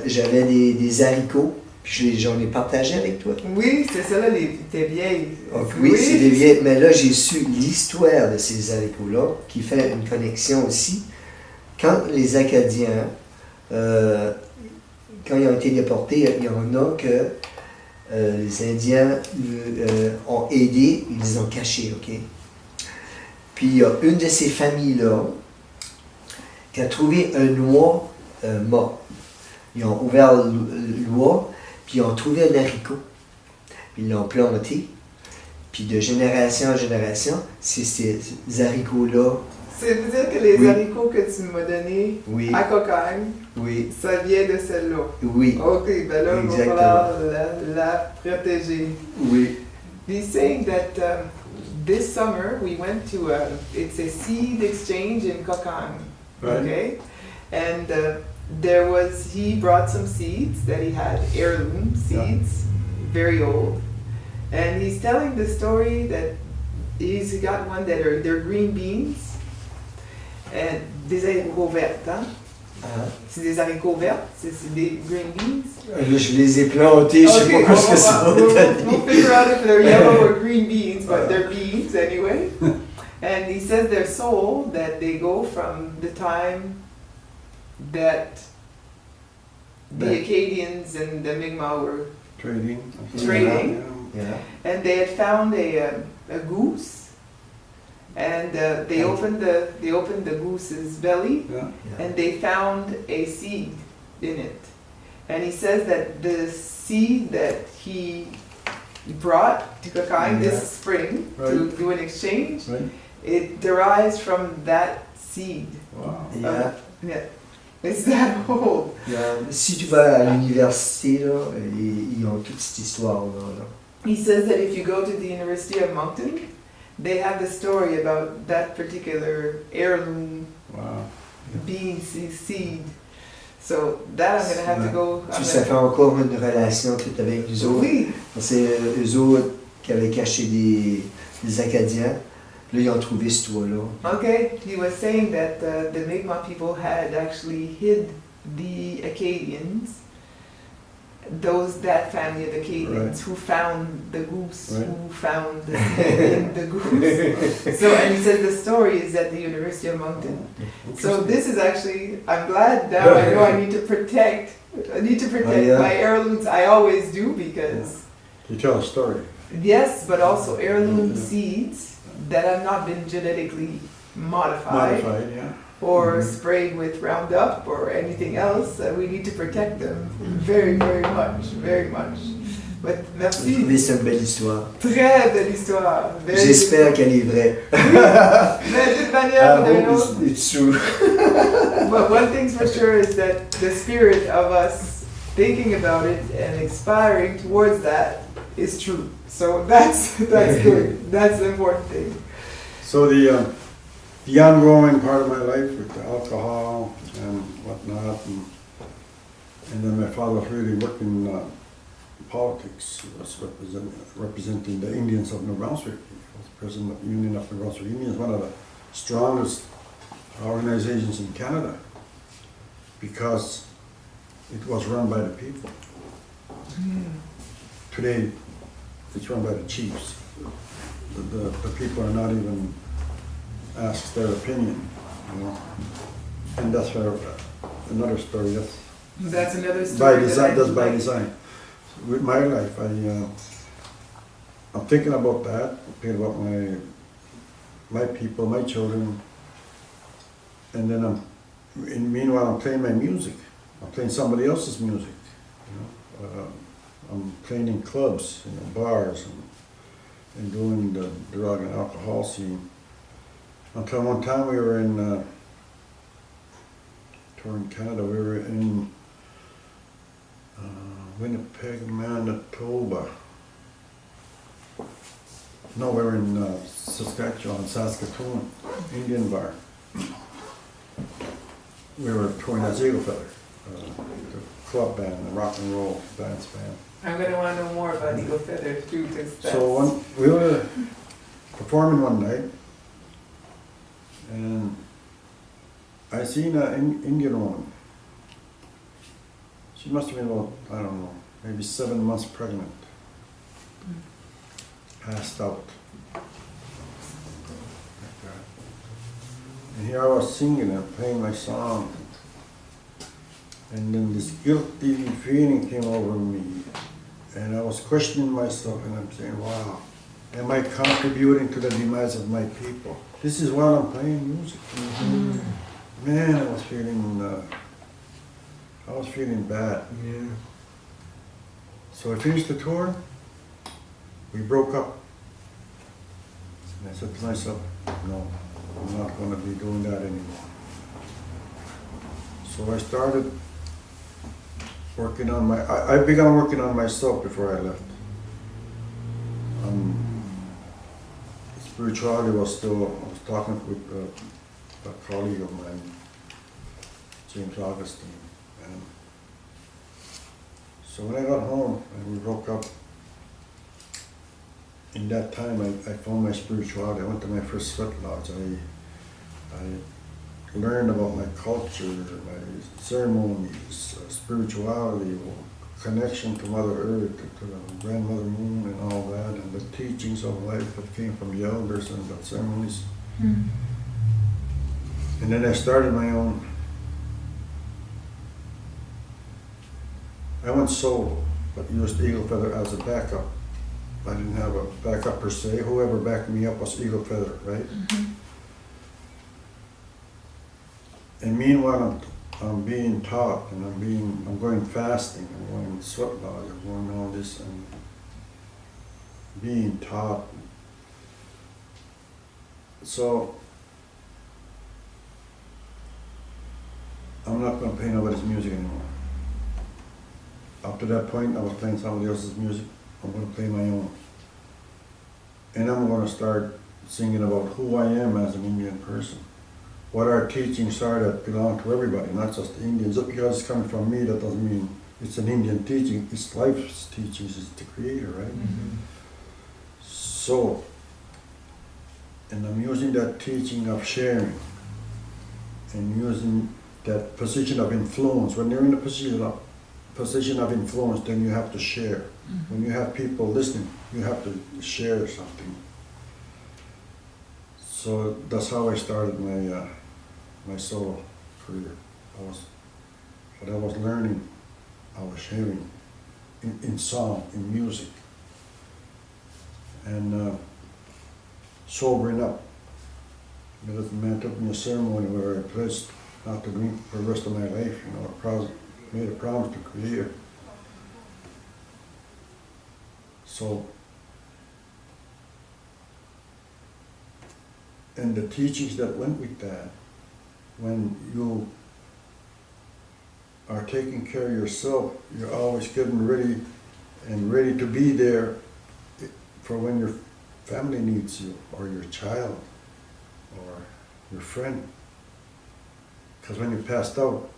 Speaker 2: j'avais des haricots, puis j'en ai partagé avec toi.
Speaker 1: Oui, c'est ça, là, tes vieilles.
Speaker 2: Donc, oui, c'est des vieilles. Mais là, j'ai su l'histoire de ces haricots-là, qui fait une connexion aussi. Quand les Acadiens, quand ils ont été déportés, il y en a que les Indiens ont aidé, ils les ont cachés, OK? Puis il y a une de ces familles-là qui a trouvé un noix mort. Ils ont ouvert le noix, puis ils ont trouvé un haricot. Puis ils l'ont planté. Puis de génération en génération, c'est ces haricots-là.
Speaker 1: Ça veut dire que les
Speaker 2: Oui.
Speaker 1: haricots que tu m'as donnés
Speaker 2: Oui,
Speaker 1: à Cocagne,
Speaker 2: oui,
Speaker 1: ça vient de celle-là.
Speaker 2: oui,
Speaker 1: Ok, ben là, il va
Speaker 2: Exactement.
Speaker 1: falloir la protéger.
Speaker 2: oui.
Speaker 1: He's saying that this summer we went to it's a seed exchange in Cocagne,
Speaker 3: Right.
Speaker 1: okay? And he brought some seeds that he had, heirloom seeds, very old. And he's telling the story that he's got one they're green beans, and des haricots verts, hein?
Speaker 2: Ah.
Speaker 1: C'est des haricots verts, c'est des green beans.
Speaker 2: Là, je les ai plantés, je sais
Speaker 1: Okay,
Speaker 2: pas ce que ça va
Speaker 1: we'll
Speaker 2: donner.
Speaker 1: figure out if they're yellow or green beans, but they're beans anyway. And he says they're sold, that they go from the time that the
Speaker 2: Right.
Speaker 1: Acadians and the Mi'kmaq were,
Speaker 3: trading.
Speaker 1: Trading.
Speaker 2: Yeah.
Speaker 1: and they had found a goose, and they opened the goose's belly,
Speaker 3: Yeah.
Speaker 1: and they found a seed in it. And he says that the seed that he brought to Cocagne
Speaker 2: Yeah.
Speaker 1: this spring to
Speaker 3: Right.
Speaker 1: do an exchange,
Speaker 3: Right.
Speaker 1: it derives from that seed.
Speaker 3: Wow.
Speaker 2: Yeah.
Speaker 1: Yeah. It's that old.
Speaker 2: Yeah. Si tu vas à l'université, là, ils ont toute cette histoire-là. Là.
Speaker 1: He says that if you go to the University of Moncton, they have the story about that particular heirloom
Speaker 3: Wow.
Speaker 1: bean seed. So that I'm going to have to go. I'm
Speaker 2: Ça fait
Speaker 1: gonna-
Speaker 2: encore une relation toute avec nous autres.
Speaker 1: Oui.
Speaker 2: C'est eux autres qui avaient caché des Acadiens. Là, ils ont trouvé ce toit-là.
Speaker 1: Okay, he was saying that the Mi'kmaq people had actually hid the Acadians, that family of Acadians who found the goose,
Speaker 3: Right.
Speaker 1: who found the seed in the goose. So, and he said the story is at the University of Moncton. So this is actually, I'm glad now I know I need to protect
Speaker 2: yeah.
Speaker 1: my heirlooms. I always do because,
Speaker 3: You tell a story.
Speaker 1: yes, but also heirloom seeds that have not been genetically modified.
Speaker 3: Modified, yeah.
Speaker 1: Or sprayed with Roundup or anything else, we need to protect them very, very much, very much. Mais
Speaker 2: J'ai
Speaker 1: merci.
Speaker 2: trouvé ça une belle histoire.
Speaker 1: Très belle histoire.
Speaker 2: J'espère qu'elle est vraie.
Speaker 1: Mais de toute manière,
Speaker 2: I
Speaker 1: you
Speaker 2: hope
Speaker 1: know,
Speaker 2: it's true.
Speaker 1: but one thing's for sure is that the spirit of us thinking about it and aspiring towards that is true. So that's good. That's the important thing.
Speaker 3: So the ongoing part of my life with the alcohol and whatnot, and then my father was really working politics. He was representing the Indians of New Brunswick. He was president of the Union of New Brunswick Indians, one of the strongest organizations in Canada, because it was run by the people. Today, it's run by the chiefs. The people are not even asked their opinion, you know. And that's another story.
Speaker 1: That's another
Speaker 3: By
Speaker 1: story.
Speaker 3: design. That's by
Speaker 1: like.
Speaker 3: design. With my life, I'm thinking about that. I'm thinking about my people, my children, and then meanwhile, I'm playing my music. I'm playing somebody else's music. You know, I'm playing in clubs, you know, bars, and doing the drug and alcohol scene. Until one time we were in touring Canada. We were in Winnipeg, Manitoba. No, we were in Saskatchewan, Saskatoon, Indian bar. We were touring as Eagle Feather, the club band, the rock and roll dance band.
Speaker 1: I'm gonna want to know more about Eagle Feather too, because that's...
Speaker 3: So we were performing one night, and I seen an Indian woman. She must have been about, I don't know, maybe 7 months pregnant. Passed out. Like that. And here I was singing and playing my song. And then this guilty feeling came over me. And I was questioning myself, and I'm saying, wow, am I contributing to the demise of my people? This is while I'm playing music. Man, I was feeling bad.
Speaker 2: Yeah.
Speaker 3: So I finished the tour, we broke up. And I said to myself, no, I'm not going to be doing that anymore. So I started working on I began working on myself before I left. Spirituality was still, I was talking with a colleague of mine, James Augustine. And so when I got home and we broke up, in that time I found my spirituality. I went to my first sweat lodge. I learned about my culture, my ceremonies, spirituality, connection to Mother Earth, to the Grandmother Moon and all that, and the teachings of life that came from the elders and the ceremonies. And then I started my own. I went solo, but used Eagle Feather as a backup. I didn't have a backup per se. Whoever backed me up was Eagle Feather, right? And meanwhile, I'm being taught, and I'm going fasting, I'm going sweat lodge, I'm going all this, and being taught. So I'm not going to play nobody's music anymore. Up to that point, I was playing somebody else's music. I'm going to play my own. And I'm going to start singing about who I am as an Indian person. What our teachings are that belong to everybody, not just the Indians. Just because it's coming from me, that doesn't mean it's an Indian teaching. It's life's teachings, it's the Creator, right? So, and I'm using that teaching of sharing and using that position of influence. When you're in a position of influence, then you have to share. When you have people listening, you have to share something. So that's how I started my solo career. What I was learning, I was sharing in song, in music, and sobering up. The man took me a ceremony where I pledged not to drink for the rest of my life. You know, made a promise to Creator. So, and the teachings that went with that, when you are taking care of yourself, you're always getting ready and ready to be there for when your family needs you, or your child, or your friend. Because when you're passed out,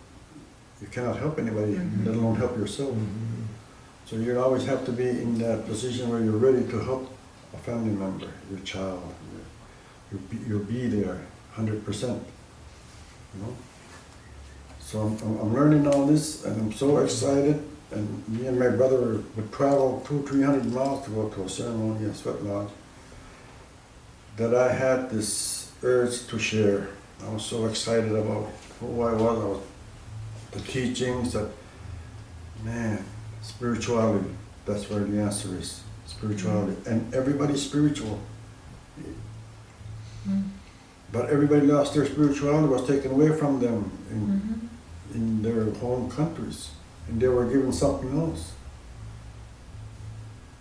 Speaker 3: you cannot help anybody, let alone help yourself. So you always have to be in that position where you're ready to help a family member, your child. You'll be there 100%. You know? So I'm learning all this, and I'm so excited. And me and my brother would travel 200-300 miles to go to a ceremony at Sweat Lodge, that I had this urge to share. I was so excited about who I was the teachings, that, man, spirituality, that's where the answer is. Spirituality. And everybody's spiritual. But everybody lost their spirituality, was taken away from them in their home countries. And they were given something else.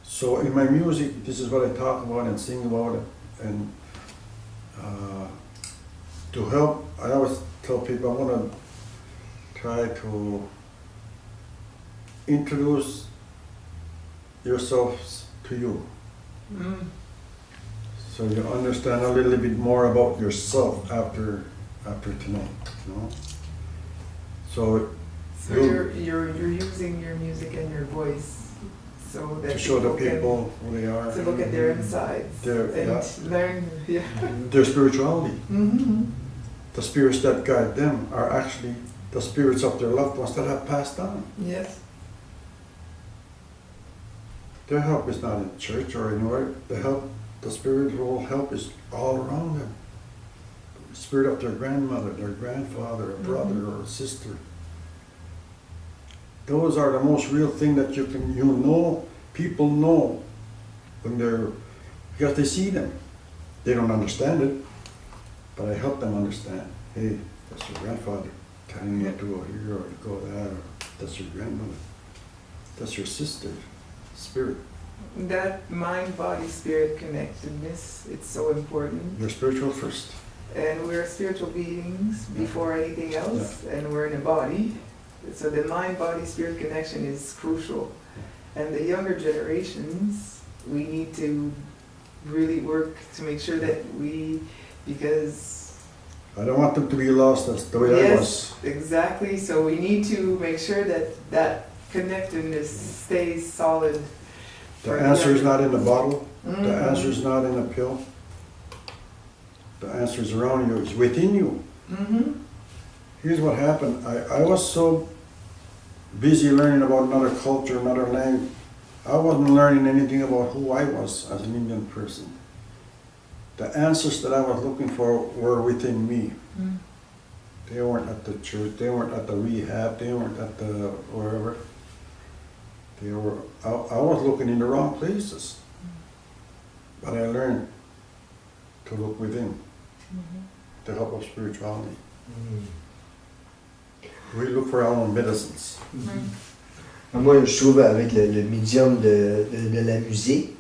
Speaker 3: So in my music, this is what I talk about and sing about it. And to help, I always tell people, I want to try to introduce yourselves to you. So you understand a little bit more about yourself after tonight, you know? So
Speaker 1: you're using your music and your voice so that
Speaker 3: to show the
Speaker 1: can-
Speaker 3: people who they are.
Speaker 1: to look at their insides and learn.
Speaker 3: Their spirituality. The spirits that guide them are actually the spirits of their loved ones that have passed on.
Speaker 1: Yes.
Speaker 3: Their help is not in church or anywhere. The spiritual help is all around them. The spirit of their grandmother, their grandfather, a brother or a sister. Those are the most real thing that people know when because they see them. They don't understand it, but I help them understand. Hey, that's your grandfather telling you to go here or to go there, or that's your grandmother. That's your sister, spirit.
Speaker 1: That mind-body-spirit connectedness, it's so important.
Speaker 3: You're spiritual first.
Speaker 1: And we're spiritual beings before anything else, and we're in a body. So the mind-body-spirit connection is crucial. And the younger generations, we need to really work to make sure that because
Speaker 3: I don't want them to be lost, that's the way I was.
Speaker 1: Exactly. So we need to make sure that connectedness stays solid.
Speaker 3: The answer is not in the bottle. The answer is not in a pill. The answer is around you. It's within you. Here's what happened. I was so busy learning about another culture, another language. I wasn't learning anything about who I was as an Indian person. The answers that I was looking for were within me. They weren't at the church. They weren't at the rehab. They weren't at the wherever. They were. I was looking in the wrong places. But I learned to look within, the help of spirituality. We look for our own medicines.
Speaker 2: Moi, je trouve avec le médium de la musique,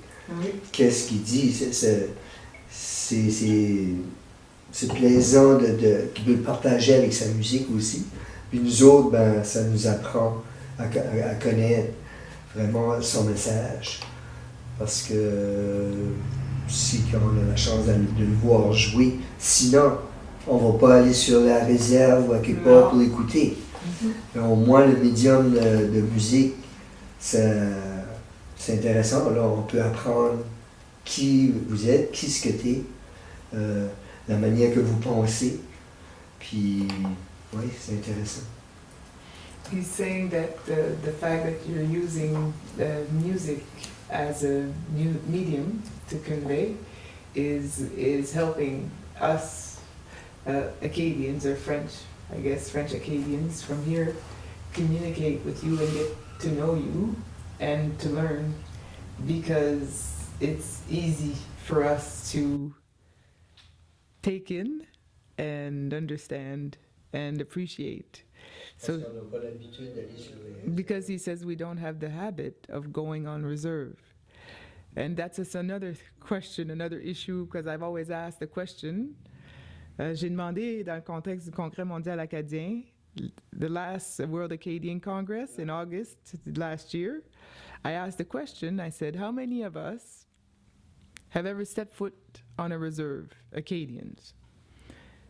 Speaker 2: qu'est-ce qu'il dit, c'est plaisant de le partager avec sa musique aussi. Puis nous autres, ben, ça nous apprend à connaître vraiment son message. Parce que si on a la chance de le voir jouer, sinon, on ne va pas aller sur la réserve ou à quelque part pour l'écouter. Mais au moins, le médium de musique, c'est intéressant. Là, on peut apprendre qui vous êtes, qui ce que tu es, la manière que vous pensez. Puis, oui, c'est intéressant.
Speaker 1: He's saying that the fact that you're using the music as a new medium to convey is helping us Acadians or French Acadians from here communicate with you and get to know you and to learn, because it's easy for us to take in and understand and appreciate. So, because he says we don't have the habit of going on reserve. And that's just another question, another issue, because I've always asked the question. J'ai demandé, dans le contexte du Congrès mondial acadien, the last World Acadian Congress in August last year, I asked the question, I said, how many of us have ever stepped foot on a reserve, Acadians?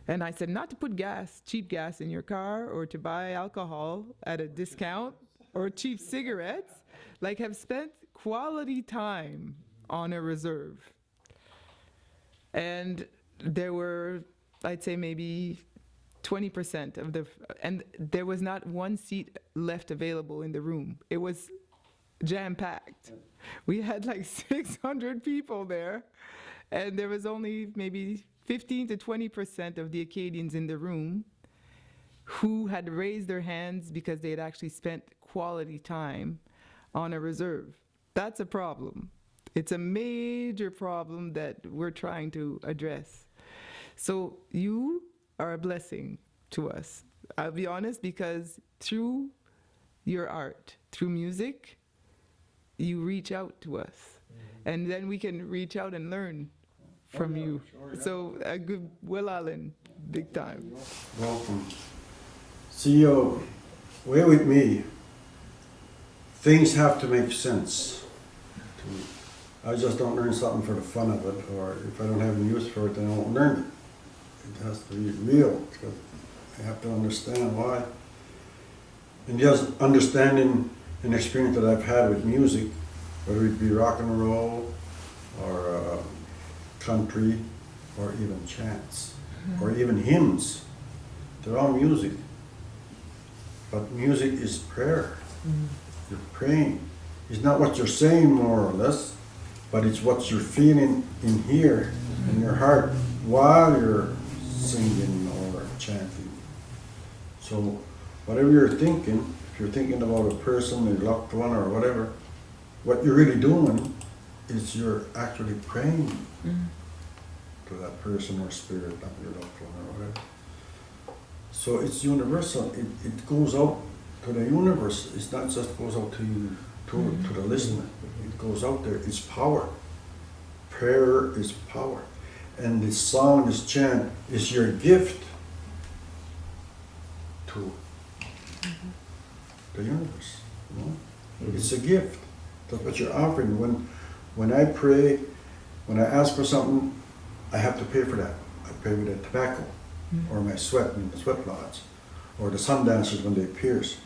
Speaker 1: And I said, not to put gas, cheap gas in your car, or to buy alcohol at a discount, or cheap cigarettes, like have spent quality time on a reserve. And there were, I'd say maybe 20% of the, and there was not one seat left available in the room. It was jam-packed. We had like 600 people there, and there was only maybe 15 to 20% of the Acadians in the room who had raised their hands because they had actually spent quality time on a reserve. That's a problem. It's a major problem that we're trying to address. So you are a blessing to us. I'll be honest, because through your art, through music, you reach out to us. And then we can reach out and learn from you.
Speaker 3: Sure, yeah.
Speaker 1: So a good WELA'LIOQ, big time.
Speaker 3: Welcome. See, way with me, things have to make sense to me. I just don't learn something for the fun of it, or if I don't have any use for it, then I won't learn it. It has to be real, because I have to understand why. And just understanding an experience that I've had with music, whether it be rock and roll, or country, or even chants, or even hymns. They're all music. But music is prayer. You're praying. It's not what you're saying, more or less, but it's what you're feeling in here, in your heart, while you're singing or chanting. So whatever you're thinking, if you're thinking about a person, a loved one, or whatever, what you're really doing is you're actually praying to that person or spirit, not your loved one or whatever. So it's universal. It goes out to the universe. It's not just goes out to you, to the listener. It goes out there. It's power. Prayer is power. And this song, this chant, is your gift to the universe. You know? It's a gift. That's what you're offering. When I pray, when I ask for something, I have to pay for that. I pay with the tobacco, or my sweat in the sweat lodge, or the sun dancers when they pierce.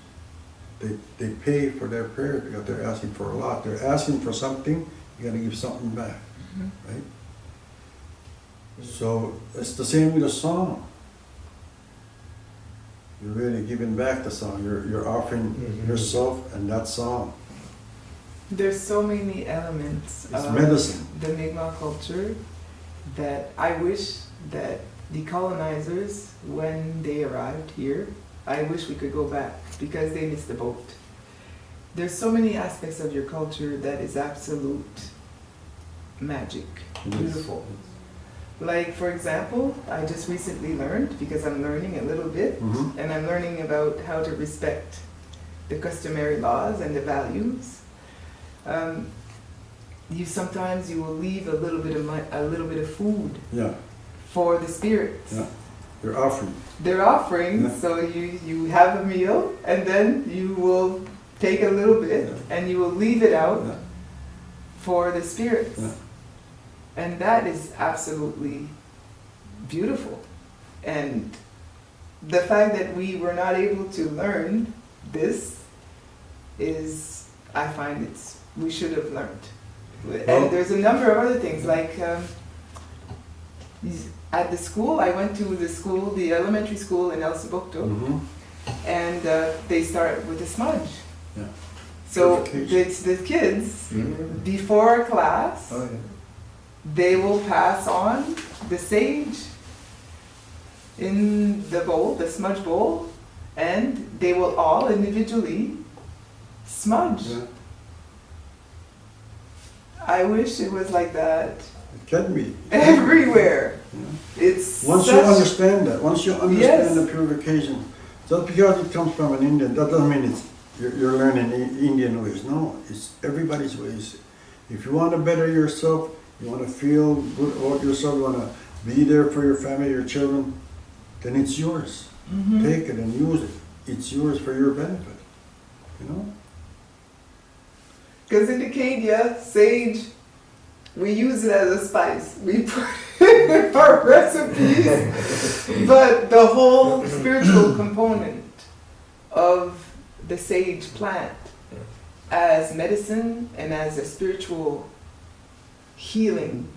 Speaker 3: They pay for their prayer because they're asking for a lot. They're asking for something, you gotta give something back, right? So it's the same with a song. You're really giving back the song. You're offering yourself and that song.
Speaker 1: There's so many elements
Speaker 3: It's
Speaker 1: of
Speaker 3: medicine.
Speaker 1: the Mi'kmaq culture that I wish that the colonizers, when they arrived here, I wish we could go back because they missed the boat. There's so many aspects of your culture that is absolute magic, beautiful. Like, for example, I just recently learned, because I'm learning a little bit, and I'm learning about how to respect the customary laws and the values. You will leave a little bit of food for the spirits.
Speaker 3: Yeah. They're offering.
Speaker 1: They're offering, so you have a meal, and then you will take a little bit, and you will leave it out for the spirits.
Speaker 3: Yeah.
Speaker 1: And that is absolutely beautiful. And the fact that we were not able to learn this is, I find we should have learned. And there's a number of other things, like at the school, I went to the elementary school in El Subukto, and they start with a smudge.
Speaker 3: Yeah.
Speaker 1: So it's the kids, before class, they will pass on the sage in the bowl, the smudge bowl, and they will all individually smudge.
Speaker 3: Yeah.
Speaker 1: I wish it was like that.
Speaker 3: It can be.
Speaker 1: Everywhere.
Speaker 3: Yeah.
Speaker 1: It's
Speaker 3: once you understand that, once you understand the purification, just because it comes from an Indian, that doesn't mean you're learning Indian ways. No, it's everybody's ways. If you want to better yourself, you want to feel good about yourself, you want to be there for your family, your children, then it's yours. Take it and use it. It's yours for your benefit. You know?
Speaker 1: Because in Acadia, sage, we use it as a spice. We put it in our recipes. But the whole spiritual component of the sage plant as medicine and as a spiritual healing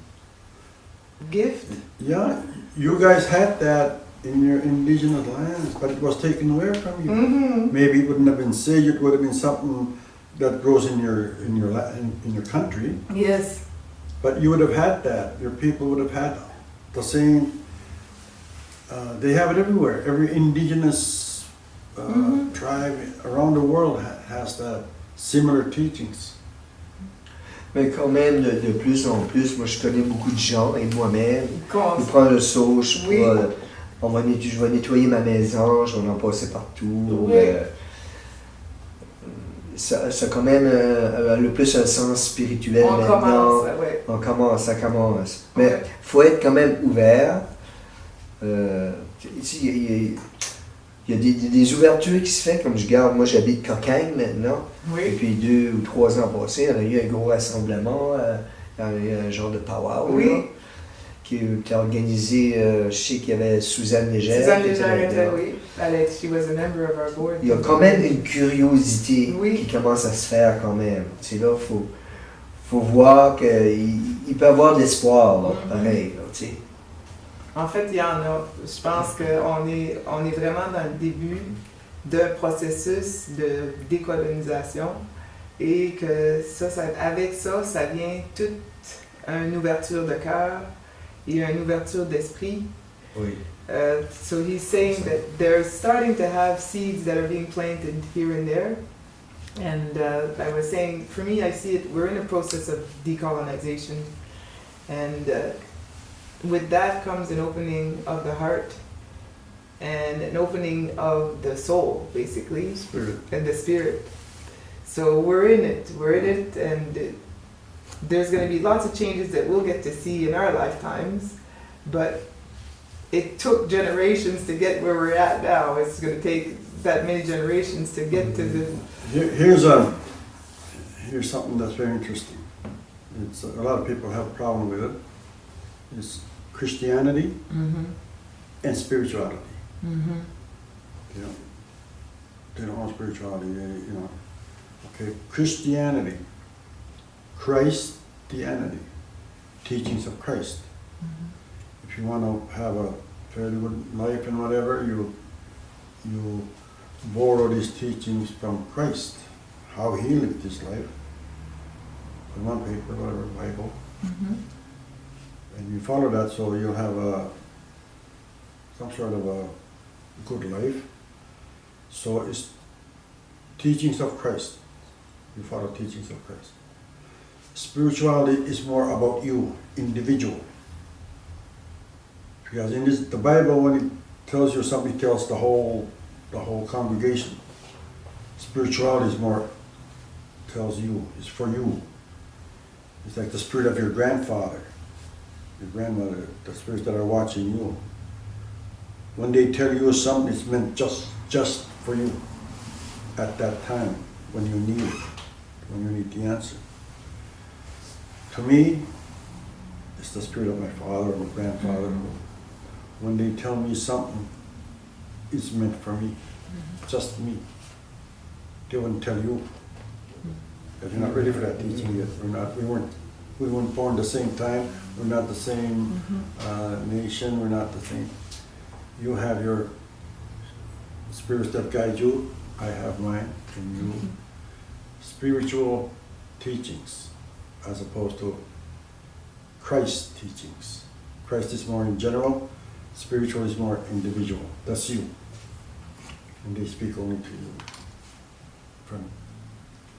Speaker 1: gift.
Speaker 3: Yeah, you guys had that in your indigenous lands, but it was taken away from you. Maybe it wouldn't have been sage, it would have been something that grows in your country.
Speaker 1: Yes.
Speaker 3: But you would have had that. Your people would have had the same. They have it everywhere. Every indigenous tribe around the world has that similar teachings.
Speaker 2: Mais quand même, de plus en plus, moi je connais beaucoup de gens, et moi-même,
Speaker 1: Comment
Speaker 2: je
Speaker 1: ça?
Speaker 2: prends le sauge,
Speaker 1: Oui.
Speaker 2: je vais nettoyer ma maison, je vais en passer partout.
Speaker 1: Oui.
Speaker 2: Ça quand même le plus un sens spirituel
Speaker 1: On
Speaker 2: maintenant.
Speaker 1: commence, ouais.
Speaker 2: Ça commence. Mais
Speaker 1: Ouais.
Speaker 2: faut être quand même ouvert. Ici, il y a des ouvertures qui se font, comme je garde, moi j'habite Cocagne maintenant.
Speaker 1: Oui.
Speaker 2: Depuis 2 ou 3 ans passés, il y a eu un gros rassemblement, il y a eu un genre de powwow
Speaker 1: Oui.
Speaker 2: là, qui a organisé, je sais qu'il y avait Suzanne Légère.
Speaker 1: Suzanne
Speaker 2: qui était
Speaker 1: Légère était,
Speaker 2: là-dedans.
Speaker 1: oui. She was a member of our board.
Speaker 2: Il y a quand même une curiosité
Speaker 1: Oui.
Speaker 2: qui commence à se faire quand même. C'est là, faut voir qu'il peut y avoir de l'espoir, là, pareil. Là, tu sais.
Speaker 1: En fait, il y en a. Je pense qu'on est vraiment dans le début d'un processus de décolonisation et que avec ça, ça vient toute une ouverture de cœur et une ouverture d'esprit.
Speaker 2: Oui.
Speaker 1: So he's saying that they're starting to have seeds that are being planted here and there. And I was saying, for me, I see it, we're in a process of decolonization. And with that comes an opening of the heart and an opening of the soul, basically,
Speaker 3: Spirit.
Speaker 1: and the spirit. So we're in it, and there's going to be lots of changes that we'll get to see in our lifetimes, but it took generations to get where we're at now. It's going to take that many generations to get to the...
Speaker 3: Here's something that's very interesting. It's a lot of people have a problem with it. It's Christianity and spirituality. They don't want spirituality. Okay, Christianity, Christianity, teachings of Christ. If you want to have a fairly good life and whatever, you borrow these teachings from Christ, how he lived his life, on one paper, whatever, Bible, and you follow that, so you'll have some sort of a good life. So it's teachings of Christ. You follow teachings of Christ. Spirituality is more about you, individual. Because in the Bible, when it tells you something, it tells the whole congregation. Spirituality is more, tells you, it's for you. It's like the spirit of your grandfather, your grandmother, the spirits that are watching you. When they tell you something, it's meant just for you at that time when you need it, when you need the answer. To me, it's the spirit of my father or my grandfather. When they tell me something, it's meant for me, just me. They wouldn't tell you. Because you're not ready for that teaching yet. We weren't born the same time. We're not the same nation. We're not the same. You have your spirits that guide you. I have mine, and you. Spiritual teachings, as opposed to Christ teachings. Christ is more in general. Spiritual is more individual. That's you. And they speak only to you. From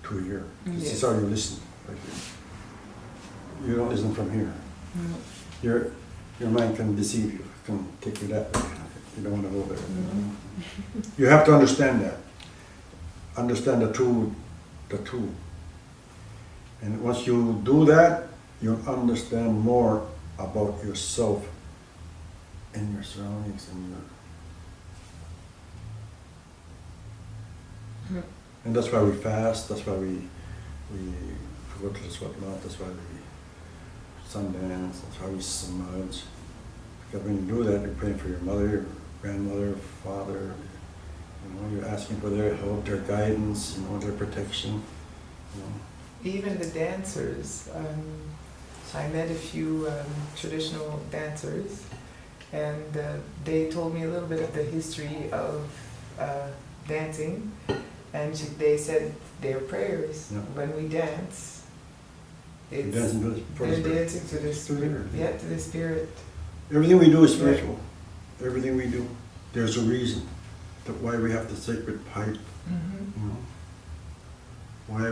Speaker 3: to here. This is how you listen. Right here. You don't listen from here. Your mind can deceive you. Can take you that way. You don't want to go there. You have to understand that. Understand the two. And once you do that, you'll understand more about yourself and your surroundings and your. And that's why we fast. That's why we go to the sweat lodge. That's why we Sundance. That's why we smudge. Because when you do that, you're praying for your mother, your grandmother, father. You know, you're asking for their help, their guidance, you know, their protection. You know.
Speaker 1: Even the dancers. I met a few traditional dancers, and they told me a little bit of the history of dancing, and they said their prayers when we dance. It's, they're dancing to the spirit. Yeah, to the spirit.
Speaker 3: Everything we do is spiritual. Everything we do, there's a reason why we have the sacred pipe. You know, why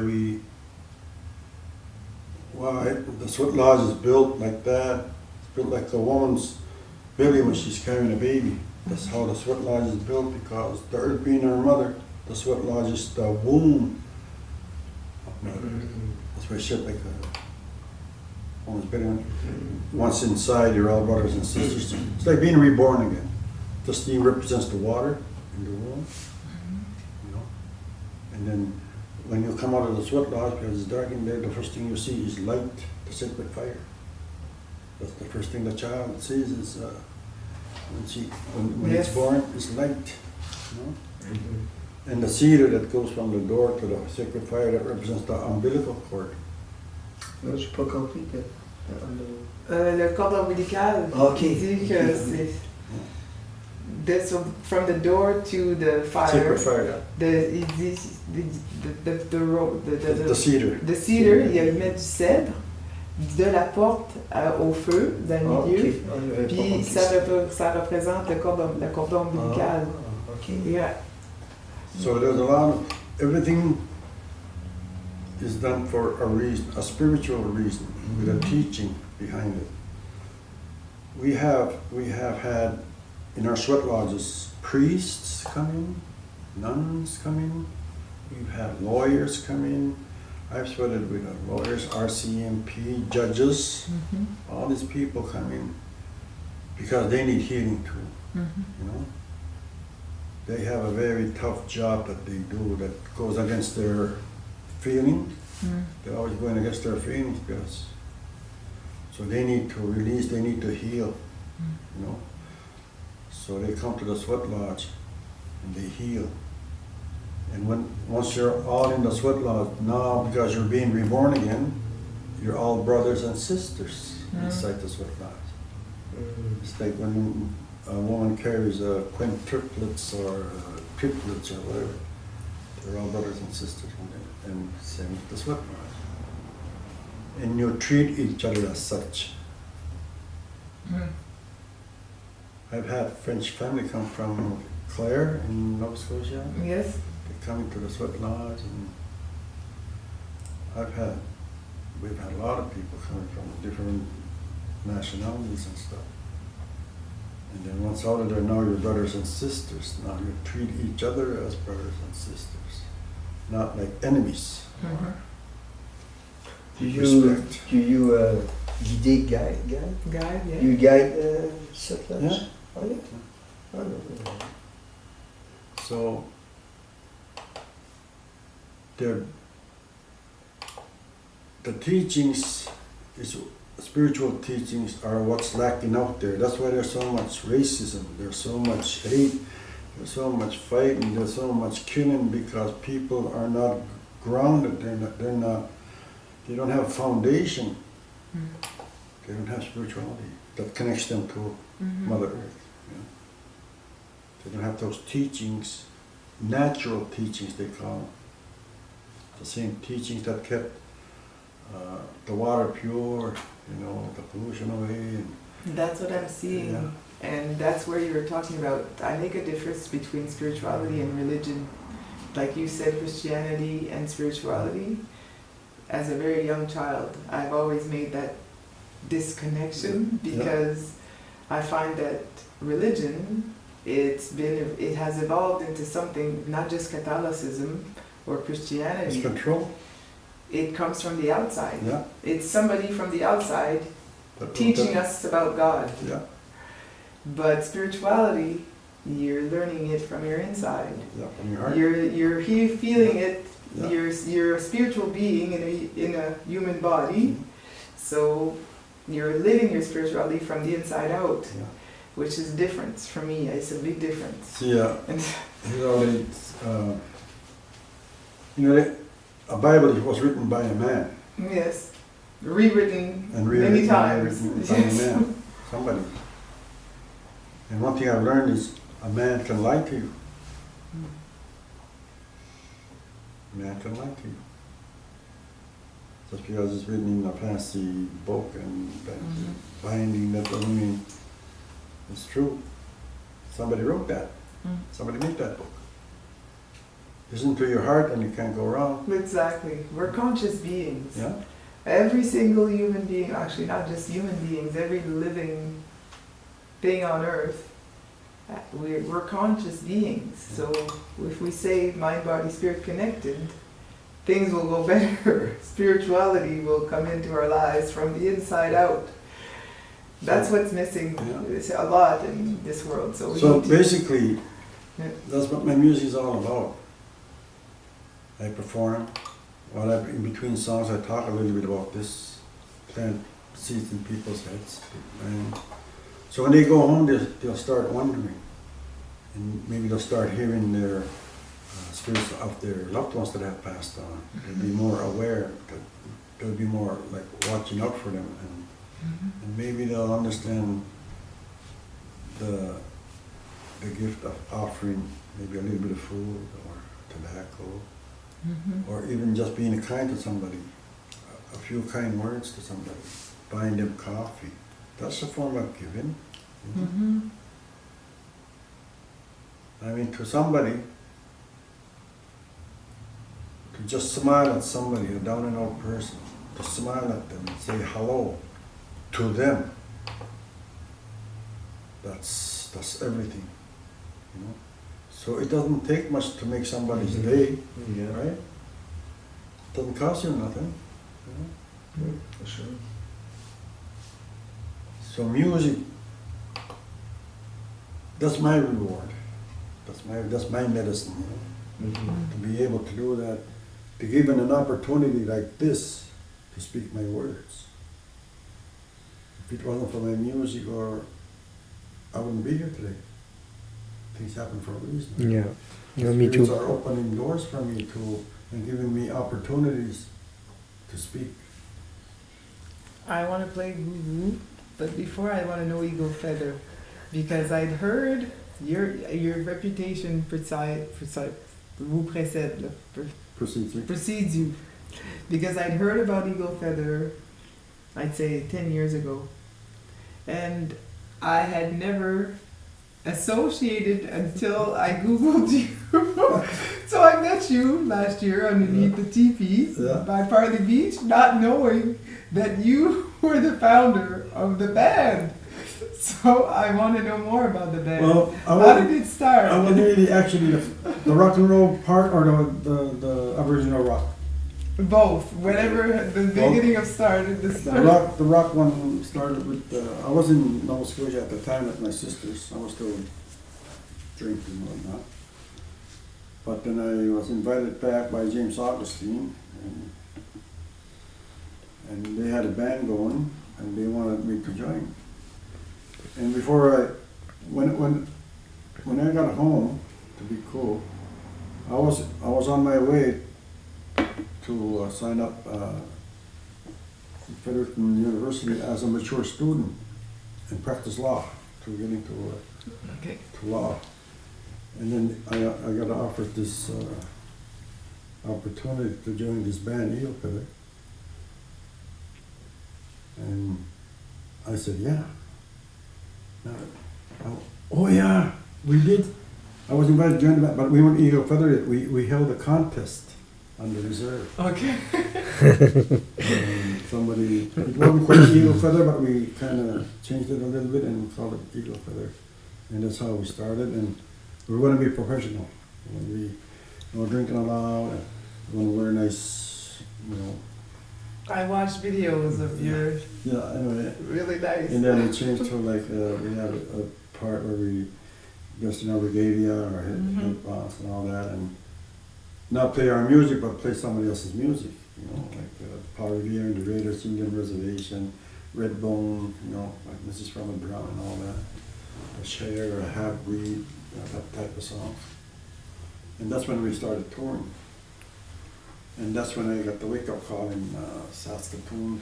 Speaker 3: the sweat lodge is built like that. It's built like a woman's belly when she's carrying a baby. That's how the sweat lodge is built, because the earth being her mother, the sweat lodge is the womb of mother. That's why it's shaped like a woman's belly. Once inside, you're all brothers and sisters. It's like being reborn again. The steam represents the water in the womb, you know. And then when you come out of the sweat lodge, because it's dark in there, the first thing you see is light, the sacred fire. That's the first thing the child sees is when it's born, is light, you know. And the cedar that goes from the door to the sacred fire, that represents the umbilical cord.
Speaker 2: Non, j'ai pas compris que.
Speaker 1: Le cordon ombilical,
Speaker 2: Okay.
Speaker 1: dit que c'est from the door to the fire.
Speaker 3: Sacred fire.
Speaker 1: Il dit
Speaker 3: The cedar.
Speaker 1: The cedar, il met du cèdre de la porte au feu dans le milieu. Puis ça représente le cordon ombilical.
Speaker 2: Okay.
Speaker 1: Yeah.
Speaker 3: So there's a lot of, everything is done for a reason, a spiritual reason, with a teaching behind it. We have had in our sweat lodges priests come in, nuns come in, we've had lawyers come in. I've sweated with lawyers, RCMP, judges, all these people come in because they need healing too, you know. They have a very tough job that they do that goes against their feelings. They're always going against their feelings, because so they need to release, they need to heal, you know. So they come to the sweat lodge and they heal. And once you're all in the sweat lodge, now because you're being reborn again, you're all brothers and sisters inside the sweat lodge. It's like when a woman carries quintuplets or triplets or whatever. They're all brothers and sisters, and same with the sweat lodge. And you treat each other as such. I've had French family come from Clare in Nova Scotia.
Speaker 1: Yes.
Speaker 3: They come into the sweat lodge, and we've had a lot of people coming from different nationalities and stuff. And then once out of there, now you're brothers and sisters. Now you treat each other as brothers and sisters, not like enemies.
Speaker 2: Do you guide?
Speaker 1: Guide, yeah.
Speaker 2: You guide sweat lodge?
Speaker 3: Yeah.
Speaker 2: Oh, yeah. Oh, no.
Speaker 3: So the teachings spiritual teachings are what's lacking out there. That's why there's so much racism, there's so much hate, there's so much fighting, there's so much killing, because people are not grounded, they don't have a foundation. They don't have spirituality that connects them to Mother Earth. You know? They don't have those teachings, natural teachings they call them. The same teachings that kept the water pure, you know, the pollution away.
Speaker 1: That's what I'm seeing.
Speaker 3: Yeah.
Speaker 1: And that's where you were talking about. I make a difference between spirituality and religion. Like you said, Christianity and spirituality. As a very young child, I've always made that disconnection, because I find that religion, it has evolved into something, not just Catholicism or Christianity.
Speaker 3: It's control.
Speaker 1: it comes from the outside.
Speaker 3: Yeah.
Speaker 1: It's somebody from the outside
Speaker 3: That-
Speaker 1: teaching
Speaker 3: that-
Speaker 1: us about God.
Speaker 3: Yeah,
Speaker 1: But spirituality, you're learning it from your inside.
Speaker 3: yeah, from your heart.
Speaker 1: You're feeling it.
Speaker 3: Yeah.
Speaker 1: You're a spiritual being in a human body, so you're living your spirituality from the inside out,
Speaker 3: Yeah.
Speaker 1: which is different for me. It's a big difference.
Speaker 3: See,
Speaker 1: And
Speaker 3: a Bible was written by a man.
Speaker 1: yes, rewritten
Speaker 3: And
Speaker 1: many times.
Speaker 3: by a man, somebody. And one thing I've learned is a man can lie to you. A man can lie to you. Just because it's written in a fancy book and binding, that doesn't mean it's true. Somebody wrote that. Somebody made that book. Listen to your heart and you can't go wrong.
Speaker 1: Exactly. We're conscious beings.
Speaker 3: Yeah?
Speaker 1: Every single human being, actually not just human beings, every living thing on earth, we're conscious beings. So if we say mind, body, spirit connected, things will go better. Spirituality will come into our lives from the inside out. That's what's missing a lot in this world. So,
Speaker 3: So basically,
Speaker 1: Yeah.
Speaker 3: that's what my music is all about. I perform. In between songs, I talk a little bit about this, plant seeds in people's heads. And so when they go home, they'll start wondering. And maybe they'll start hearing their spirits of their loved ones that have passed on. They'll be more aware. They'll be more like watching out for them. And maybe they'll understand the gift of offering maybe a little bit of food or tobacco, or even just being kind to somebody, a few kind words to somebody, buying them coffee. That's a form of giving. I mean, to somebody, to just smile at somebody, a down and out person, to smile at them and say hello to them. That's everything, you know. So it doesn't take much to make somebody's day, right? It doesn't cost you nothing, you know.
Speaker 2: For sure.
Speaker 3: So music, that's my reward. That's my medicine, you know. To be able to do that, to be given an opportunity like this to speak my words. If it wasn't for my music, I wouldn't be here today. Things happen for a reason.
Speaker 4: Yeah. Yeah,
Speaker 3: The
Speaker 4: me
Speaker 3: spirits
Speaker 4: too.
Speaker 3: are opening doors for me and giving me opportunities to speak.
Speaker 1: I want to play Woo, but before I want to know Eagle Feather, because I'd heard your reputation vous précède, precedes you, because I'd heard about Eagle Feather, I'd say 10 years ago, and I had never associated until I Googled you. So I met you last year underneath the teepees by Paryse Beach, not knowing that you were the founder of the band. So I want to know more about the band.
Speaker 3: Well,
Speaker 1: how did it start?
Speaker 3: I was really actually the rock and roll part or the Aboriginal rock.
Speaker 1: Both. Whenever the beginning of started,
Speaker 3: The rock one started with, I was in Nova Scotia at the time with my sisters. I was still drinking and whatnot. But then I was invited back by James Augustine, and they had a band going, and they wanted me to join. And when I got home, to be cool, I was on my way to sign up Fredericton University as a mature student and practice law, to get into to law. And then I got offered this opportunity to join this band, Eagle Feather. And I said, yeah. Oh yeah, we did. I was invited to join the band, but we weren't Eagle Feather yet. We held a contest on the reserve.
Speaker 1: Okay.
Speaker 3: Somebody, it wasn't quite Eagle Feather, but we kind of changed it a little bit and called it Eagle Feather. And that's how we started. And we were going to be professional. We were drinking allowed. We want to wear nice you know.
Speaker 1: I watched videos of your
Speaker 3: Yeah, anyway.
Speaker 1: really nice.
Speaker 3: And then we changed to like, we had a part where we just, you know, regalia or hit boss and all that, and not play our music, but play somebody else's music, you know, like Paryse and the Raiders Indian Reservation, Redbone, you know, like Mrs. Drummond Brown and all that, a Cher or a Half-Breed, you know, that type of songs. And that's when we started touring. And that's when I got the wake-up call in Saskatoon.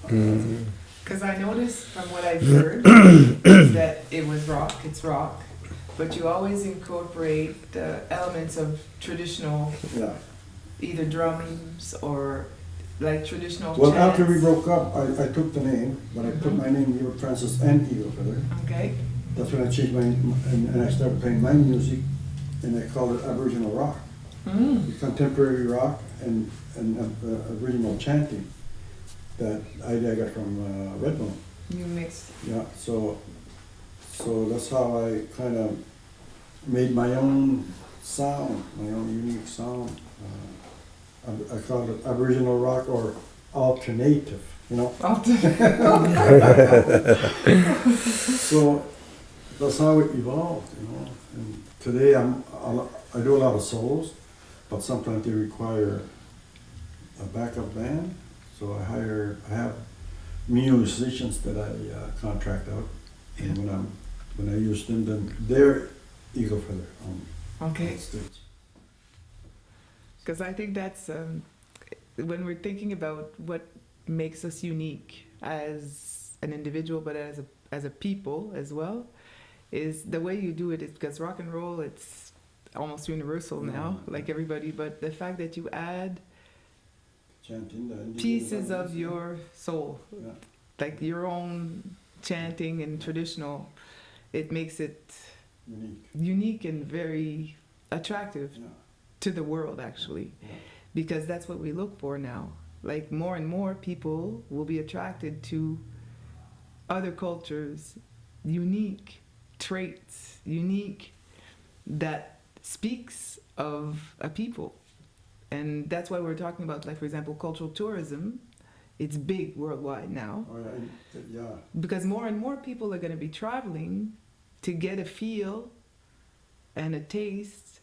Speaker 1: Because I noticed from what I've heard that it was rock, it's rock, but you always incorporate elements of traditional,
Speaker 3: Yeah.
Speaker 1: either drums or like traditional
Speaker 3: Well,
Speaker 1: chants.
Speaker 3: after we broke up, I took the name, but I put my name, Hubert Francis and Videographer.
Speaker 1: Okay.
Speaker 3: That's when I changed my, and I started playing my music, and I called it Aboriginal rock. Contemporary rock and original chanting. That idea I got from Redbone.
Speaker 1: You mixed.
Speaker 3: Yeah, so that's how I kind of made my own sound, my own unique sound. I call it Aboriginal rock or alternative, you know. So that's how it evolved, you know. And today I do a lot of solos, but sometimes they require a backup band. So I have musicians that I contract out, and when I use them, then they're eagle feather on stage.
Speaker 1: Because I think that's when we're thinking about what makes us unique as an individual, but as a people as well, is the way you do it. Is because rock and roll, it's almost universal now, like everybody. But the fact that you add pieces of your soul, like your own chanting and traditional, it makes it unique and very attractive to the world, actually, because that's what we look for now. Like more and more people will be attracted to other cultures, unique traits, unique that speaks of a people. And that's why we're talking about, like, for example, cultural tourism. It's big worldwide now.
Speaker 3: Oh, yeah.
Speaker 1: Because more and more people are going to be traveling to get a feel and a taste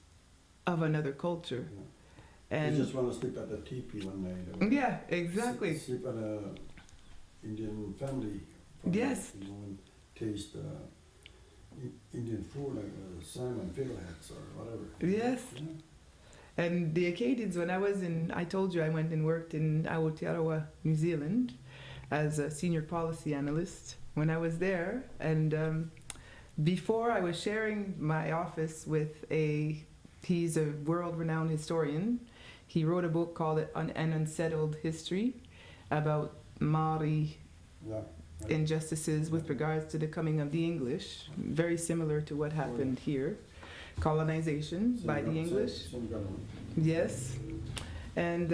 Speaker 1: of another culture.
Speaker 3: Yeah.
Speaker 1: And
Speaker 3: you just want to sleep at the teepee one night.
Speaker 1: Yeah, exactly.
Speaker 3: Sleep at a Indian family.
Speaker 1: Yes.
Speaker 3: You know, and taste Indian food like salmon fiddleheads or whatever.
Speaker 1: Yes.
Speaker 3: Yeah.
Speaker 1: And the Acadians, when I told you I went and worked in Aotearoa, New Zealand, as a senior policy analyst. When I was there, and before I was sharing my office with he's a world-renowned historian. He wrote a book called An Unsettled History about Maori injustices with regards to the coming of the English, very similar to what happened here. Colonization by the English. Yes. And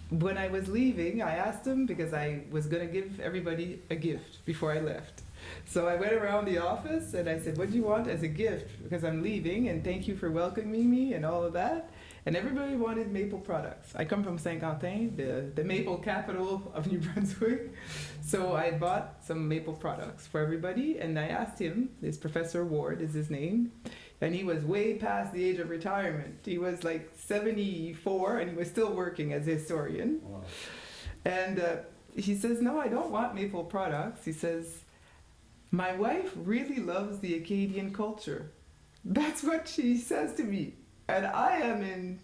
Speaker 1: when I was leaving, I asked him, because I was going to give everybody a gift before I left. So I went around the office and I said, what do you want as a gift? Because I'm leaving, and thank you for welcoming me and all of that. And everybody wanted maple products. I come from Saint-Quentin, the maple capital of New Brunswick. So I bought some maple products for everybody, and I asked him, this Professor Ward is his name, and he was way past the age of retirement. He was like 74, and he was still working as a historian. Wow. And he says, no, I don't want maple products. He says, my wife really loves the Acadian culture. That's what she says to me. And I am in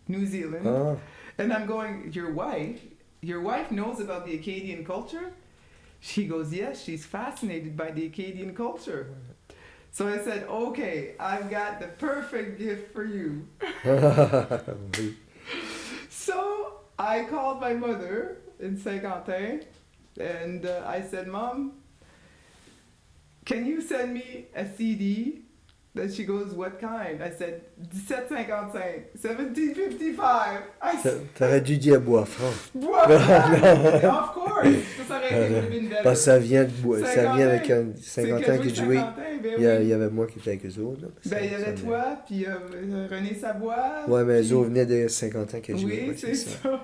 Speaker 1: New Zealand, and I'm going, your wife knows about the Acadian culture? She goes, yes, she's fascinated by the Acadian culture. So I said, okay, I've got the perfect gift for you. So I called my mother in Saint-Quentin, and I said, Mom, can you send me a CD? Then she goes, what kind? I said, 1755.
Speaker 2: T'aurais dû dire bois franc.
Speaker 1: Bois franc, of course. Ça aurait été better.
Speaker 2: Parce que ça vient avec un 50 ans que je jouais.
Speaker 1: Ben
Speaker 2: Il y avait moi qui étais avec eux autres.
Speaker 1: Ben, il y avait toi, puis René Savoie.
Speaker 2: Ouais, mais eux autres venaient de 50 ans que je jouais.
Speaker 1: Oui, c'est ça.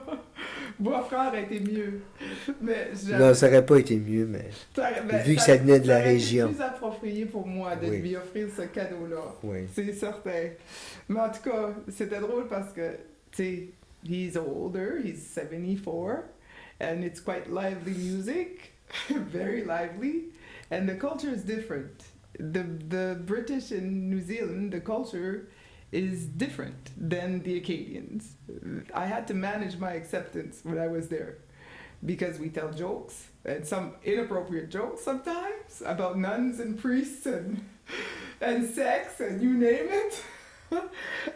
Speaker 1: Bois-franc aurait été mieux. Mais
Speaker 2: Non, ça aurait pas été mieux, mais vu que ça venait de la région.
Speaker 1: C'est plus approprié pour moi de lui offrir ce cadeau-là.
Speaker 2: Oui.
Speaker 1: C'est certain. Mais en tout cas, c'était drôle parce que, tu sais, he's older, he's 74, and it's quite lively music, very lively, and the culture is different. The British in New Zealand, the culture is different than the Acadians. I had to manage my acceptance when I was there because we tell jokes and some inappropriate jokes sometimes about nuns and priests and sex and you name it.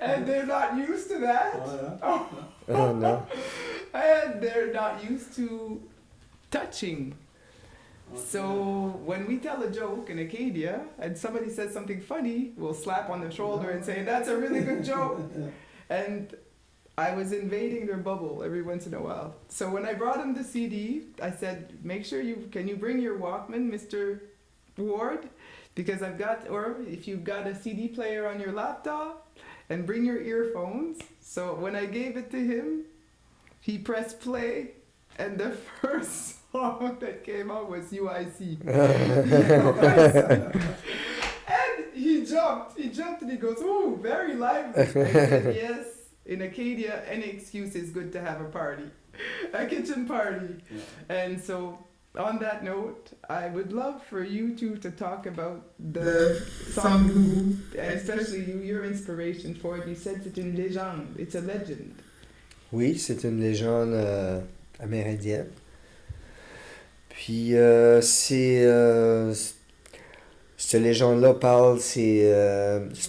Speaker 1: And they're not used to that.
Speaker 2: Oh no.
Speaker 1: And they're not used to touching. So when we tell a joke in Acadia and somebody says something funny, we'll slap on the shoulder and say, that's a really good joke. And I was invading their bubble every once in a while. So when I brought him the CD, I said, make sure can you bring your Walkman, Mr. Ward? Because or if you've got a CD player on your laptop, and bring your earphones. So when I gave it to him, he pressed play, and the first song that came out was UIC. And he jumped and he goes, ooh, very lively. I said, yes, in Acadia, any excuse is good to have a party, a kitchen party. Yeah. And so on that note, I would love for you two to talk about the song, and especially your inspiration for it. You said it's une légende, it's a legend.
Speaker 2: Oui, c'est une légende amérindienne. Puis cette légende-là parle, c'est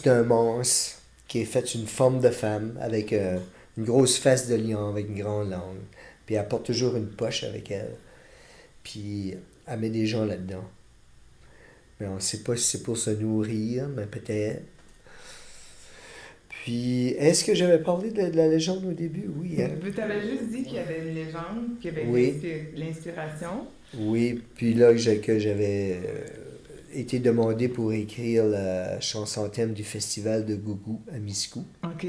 Speaker 2: un monstre qui est fait une forme de femme avec une grosse face de lion avec une grande langue. Puis elle porte toujours une poche avec elle. Puis elle met des gens là-dedans. Mais on ne sait pas si c'est pour se nourrir, mais peut-être. Puis, est-ce que j'avais parlé de la légende au début? Oui. Hein?
Speaker 1: Tu avais juste dit qu'il y avait une légende, qu'il y avait l'inspiration.
Speaker 2: Oui, puis là que j'avais été demandé pour écrire la chanson thème du festival de Gougou à Miscou.
Speaker 1: OK.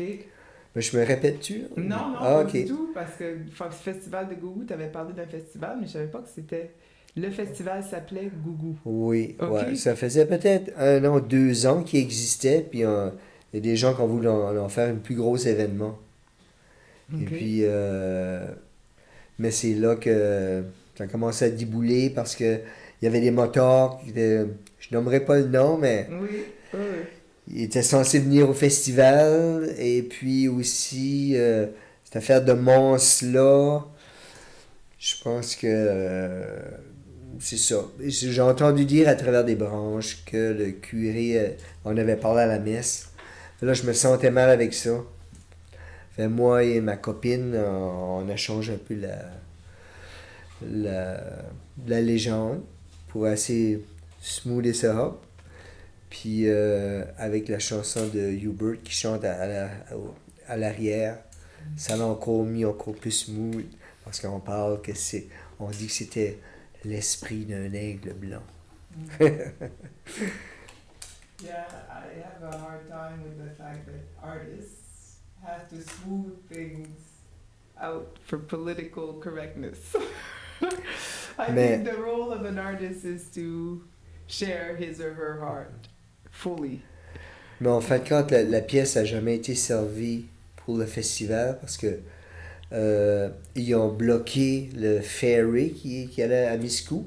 Speaker 2: Mais je me répète-tu?
Speaker 1: Non, pas du tout, parce que le festival de Gougou, tu avais parlé d'un festival, mais je savais pas que c'était... Le festival s'appelait Gougou. Oui,
Speaker 2: okay. Ouais, ça faisait peut-être 1 an, 2 ans qu'il existait, puis il y a des gens qui ont voulu en faire un plus gros événement. Okay. Et puis, mais c'est là que ça a commencé à débouler parce que il y avait des motards, je nommerai pas le nom, mais ils étaient censés venir au festival, et puis aussi, cette affaire de monstres-là, je pense que c'est ça. J'ai entendu dire à travers des branches que le curé en avait parlé à la messe. Là, je me sentais mal avec ça. Fait, moi et ma copine, on a changé un peu la légende pour assez smoother ça up. Puis avec la chanson de Hubert qui chante à l'arrière, ça l'a encore mis encore plus smooth parce qu'on parle que on dit que c'était l'esprit d'un aigle blanc.
Speaker 1: Yeah, I have a hard time with the fact that artists have to smooth things out for political correctness. I think the role of an artist is to share his or her heart fully.
Speaker 2: Mais en fin de compte, la pièce n'a jamais été servie pour le festival parce que ils ont bloqué le ferry qui allait à Miscou.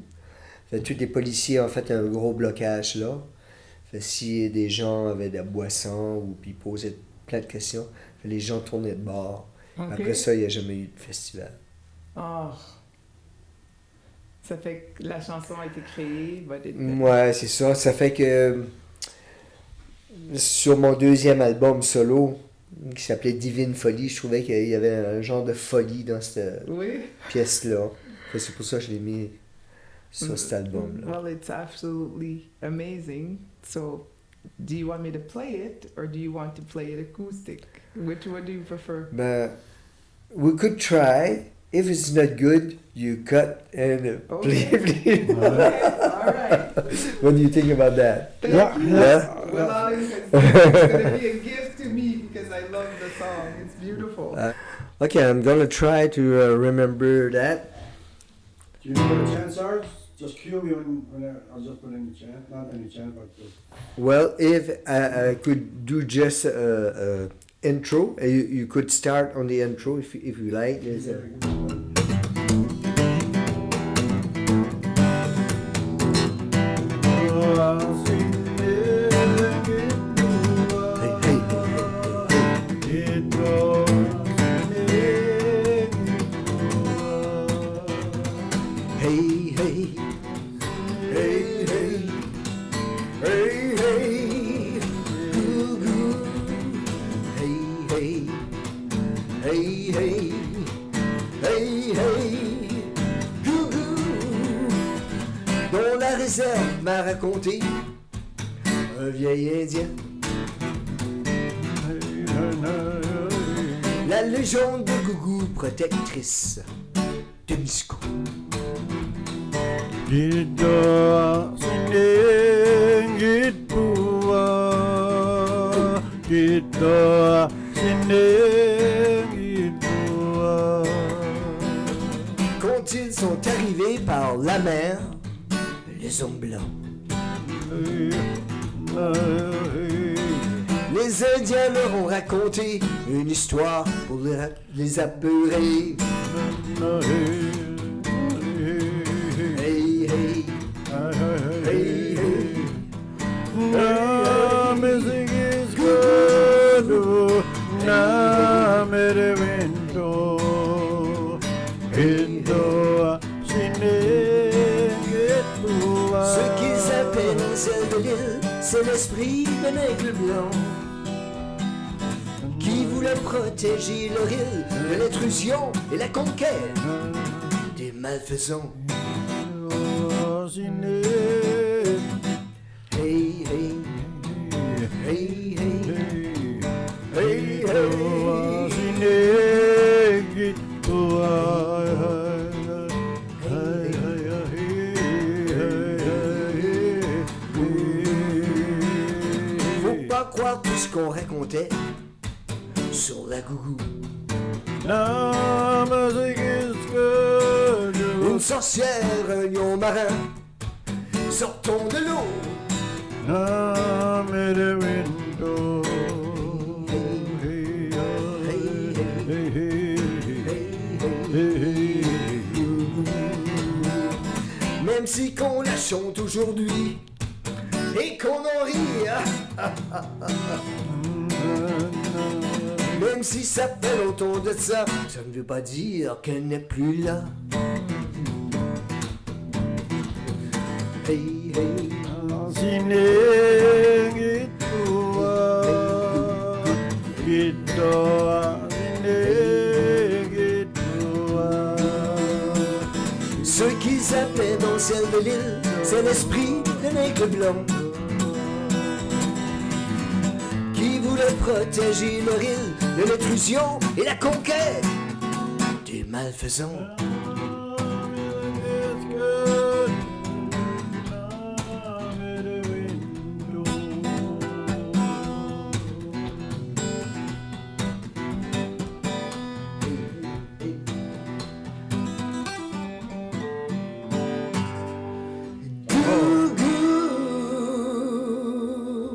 Speaker 2: Fait, tous les policiers ont fait un gros blocage là. Fait, si des gens avaient de la boisson ou puis posaient plein de questions, fait, les gens tournaient de bord. Okay. Après ça, il n'y a jamais eu de festival.
Speaker 1: Oh. Ça fait que la chanson a été créée.
Speaker 2: Ouais, c'est ça. Ça fait que sur mon 2e album solo, qui s'appelait Divine Folie, je trouvais qu'il y avait un genre de folie dans cette pièce-là. C'est pour ça que je l'ai mis sur cet album-là.
Speaker 1: Well, it's absolutely amazing. So, do you want me to play it or do you want to play it acoustic? Which one do you prefer?
Speaker 2: Ben, we could try. If it's not good, you cut and play.
Speaker 1: Okay, all right.
Speaker 2: What do you think about that?
Speaker 1: Yeah. Well, it's going to be a gift to me because I love the song. song. It's beautiful.
Speaker 2: Okay, I'm gonna try to remember that.
Speaker 3: Do you know what the chants are? Just cue me when I'll just put in the chant. Not any chant, but just...
Speaker 2: Well, if I could do just a intro, you could start on the intro if you like. There's dont la réserve m'a raconté un vieil Indien. La légende de Gougou, protectrice de Miscou.
Speaker 3: Kita siningit buah, kita siningit buah.
Speaker 2: Quand ils sont arrivés par la mer, les hommes blancs, les Indiens leur ont raconté une histoire pour les apeurer. Hey, hey, hey, hey.
Speaker 3: Na music is good, na mere window, window, siningit buah.
Speaker 2: Ce qu'ils appellent un ciel de l'île, c'est l'esprit d'un aigle blanc qui voulait protéger leur île de l'intrusion et la conquête des malfaisants. Hey, hey, hey, hey, hey, hey. Faut pas croire tout ce qu'on racontait sur la Gougou.
Speaker 3: Na music is good.
Speaker 2: Une sorcière, un lion marin, sortons de l'eau.
Speaker 3: Na mere window.
Speaker 2: Hey, hey,
Speaker 3: Hey, hey,
Speaker 2: hey,
Speaker 3: hey,
Speaker 2: même si qu'on la chante aujourd'hui et qu'on en rit, même si ça fait longtemps de ça, ça ne veut pas dire qu'elle n'est plus là. Hey, hey,
Speaker 3: siningit buah, kita siningit buah.
Speaker 2: ce qu'ils appellent dans le ciel de l'île, c'est l'esprit d'un aigle blanc qui voulait protéger leur île de l'intrusion et la conquête des malfaisants.
Speaker 3: It's good. Na mere window.
Speaker 2: Gougou.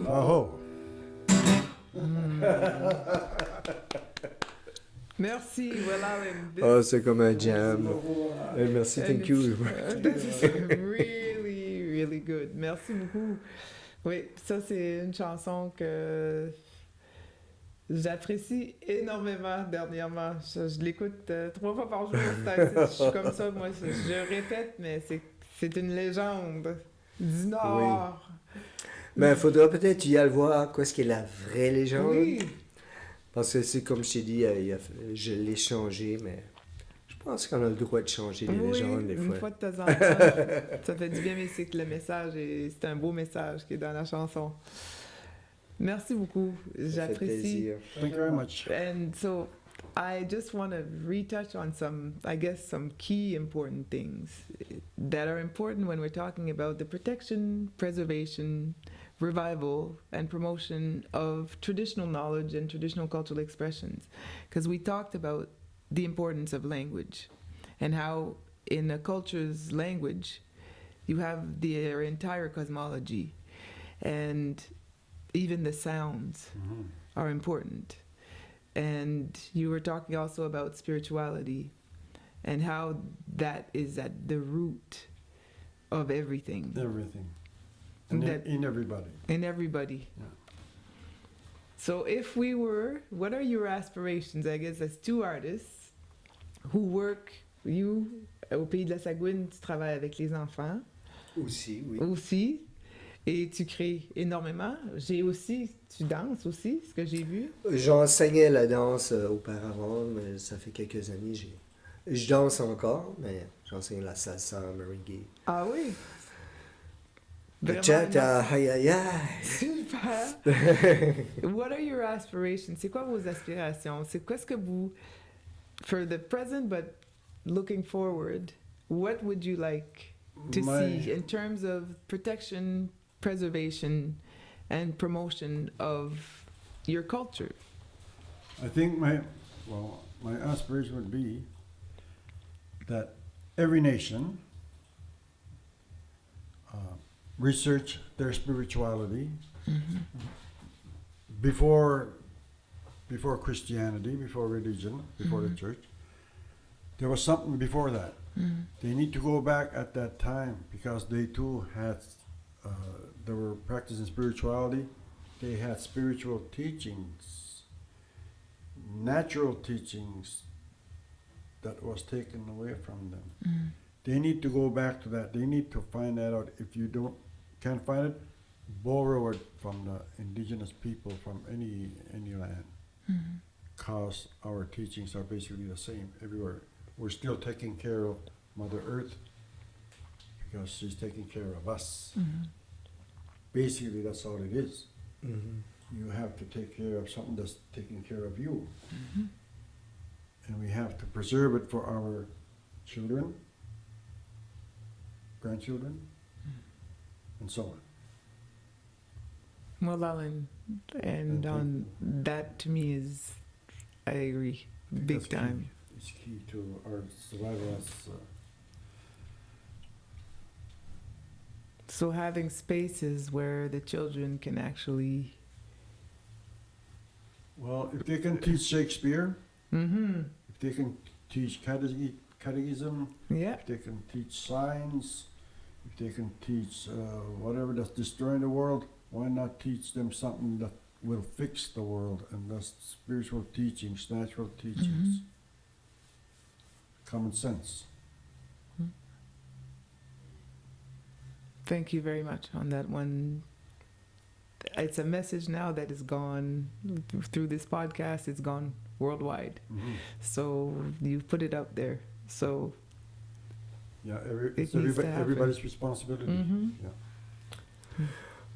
Speaker 3: Oh.
Speaker 1: Merci, WELA'LIOQ.
Speaker 2: Oh, c'est comme un jam. Merci,
Speaker 1: And
Speaker 2: thank you.
Speaker 1: This is really, really good. Merci beaucoup. Oui, ça c'est une chanson que j'apprécie énormément dernièrement. Je l'écoute 3 fois par jour. Je suis comme ça, moi. Je répète, mais c'est une légende du Nord.
Speaker 2: Mais il faudra peut-être y aller voir quoi ce qu'est la vraie légende.
Speaker 1: Oui.
Speaker 2: Parce que c'est comme je t'ai dit, je l'ai changé, mais je pense qu'on a le droit de changer les légendes des
Speaker 1: une
Speaker 2: fois.
Speaker 1: fois de temps en temps. Ça fait du bien, mais c'est que le message, c'est un beau message qui est dans la chanson. Merci beaucoup.
Speaker 2: Ça fait
Speaker 1: J'apprécie.
Speaker 2: plaisir.
Speaker 3: Thank you very much.
Speaker 1: And so I just want to retouch on some key important things that are important when we're talking about the protection, preservation, revival and promotion of traditional knowledge and traditional cultural expressions. Because we talked about the importance of language and how in a culture's language, you have their entire cosmology, and even the sounds are important. And you were talking also about spirituality and how that is at the root of everything.
Speaker 3: Everything. And in everybody.
Speaker 1: In everybody.
Speaker 3: Yeah.
Speaker 1: So what are your aspirations, I guess, as two artists who work, you, au Pays de la Sagouine, tu travailles avec les enfants.
Speaker 2: Aussi, oui.
Speaker 1: Aussi. Et tu crées énormément. Tu danses aussi, ce que j'ai vu.
Speaker 2: J'enseignais la danse auparavant, mais ça fait quelques années. Je danse encore, mais j'enseigne la salsa, merengue.
Speaker 1: Ah oui?
Speaker 2: Bachata, aïe aïe aïe.
Speaker 1: Super! What are your aspirations? C'est quoi vos aspirations? C'est quoi ce que vous, for the present, but looking forward, what would you like to see in terms of protection, preservation, and promotion of your culture?
Speaker 3: I think my aspiration would be that every nation research their spirituality before Christianity, before religion, before the church. There was something before that. They need to go back at that time because they too had, they were practicing spirituality. They had spiritual teachings, natural teachings that was taken away from them. They need to go back to that. They need to find that out. If you can't find it, borrow it from the indigenous people from any land. Because our teachings are basically the same everywhere. We're still taking care of Mother Earth because she's taking care of us. Basically, that's all it is. You have to take care of something that's taking care of you. And we have to preserve it for our children, grandchildren, and so on.
Speaker 1: Well, Alan, and on that to me is, I agree, big
Speaker 3: That's
Speaker 1: time.
Speaker 3: Key. It's key to our survival as.
Speaker 1: So having spaces where the children can actually.
Speaker 3: Well, if they can teach Shakespeare, if they can teach catechism, if they can teach science, if they can teach whatever that's destroying the world, why not teach them something that will fix the world? And that's spiritual teachings, natural teachings, common sense.
Speaker 1: Thank you very much on that one. It's a message now that is gone through this podcast. It's gone worldwide. So you put it up there. So
Speaker 3: yeah, it's everybody's responsibility.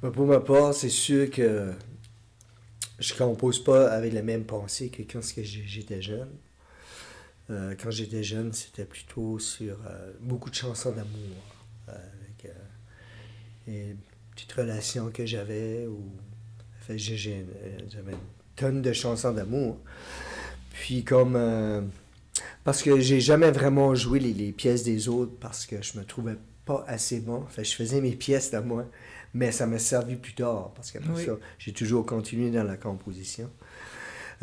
Speaker 2: Mais pour ma part, c'est sûr que je compose pas avec la même pensée que quand j'étais jeune. Quand j'étais jeune, c'était plutôt sur beaucoup de chansons d'amour, avec une petite relation que j'avais. J'avais une tonne de chansons d'amour. Puis parce que j'ai jamais vraiment joué les pièces des autres parce que je me trouvais pas assez bon. Je faisais mes pièces à moi, mais ça m'a servi plus tard parce qu'après ça, j'ai toujours continué dans la composition.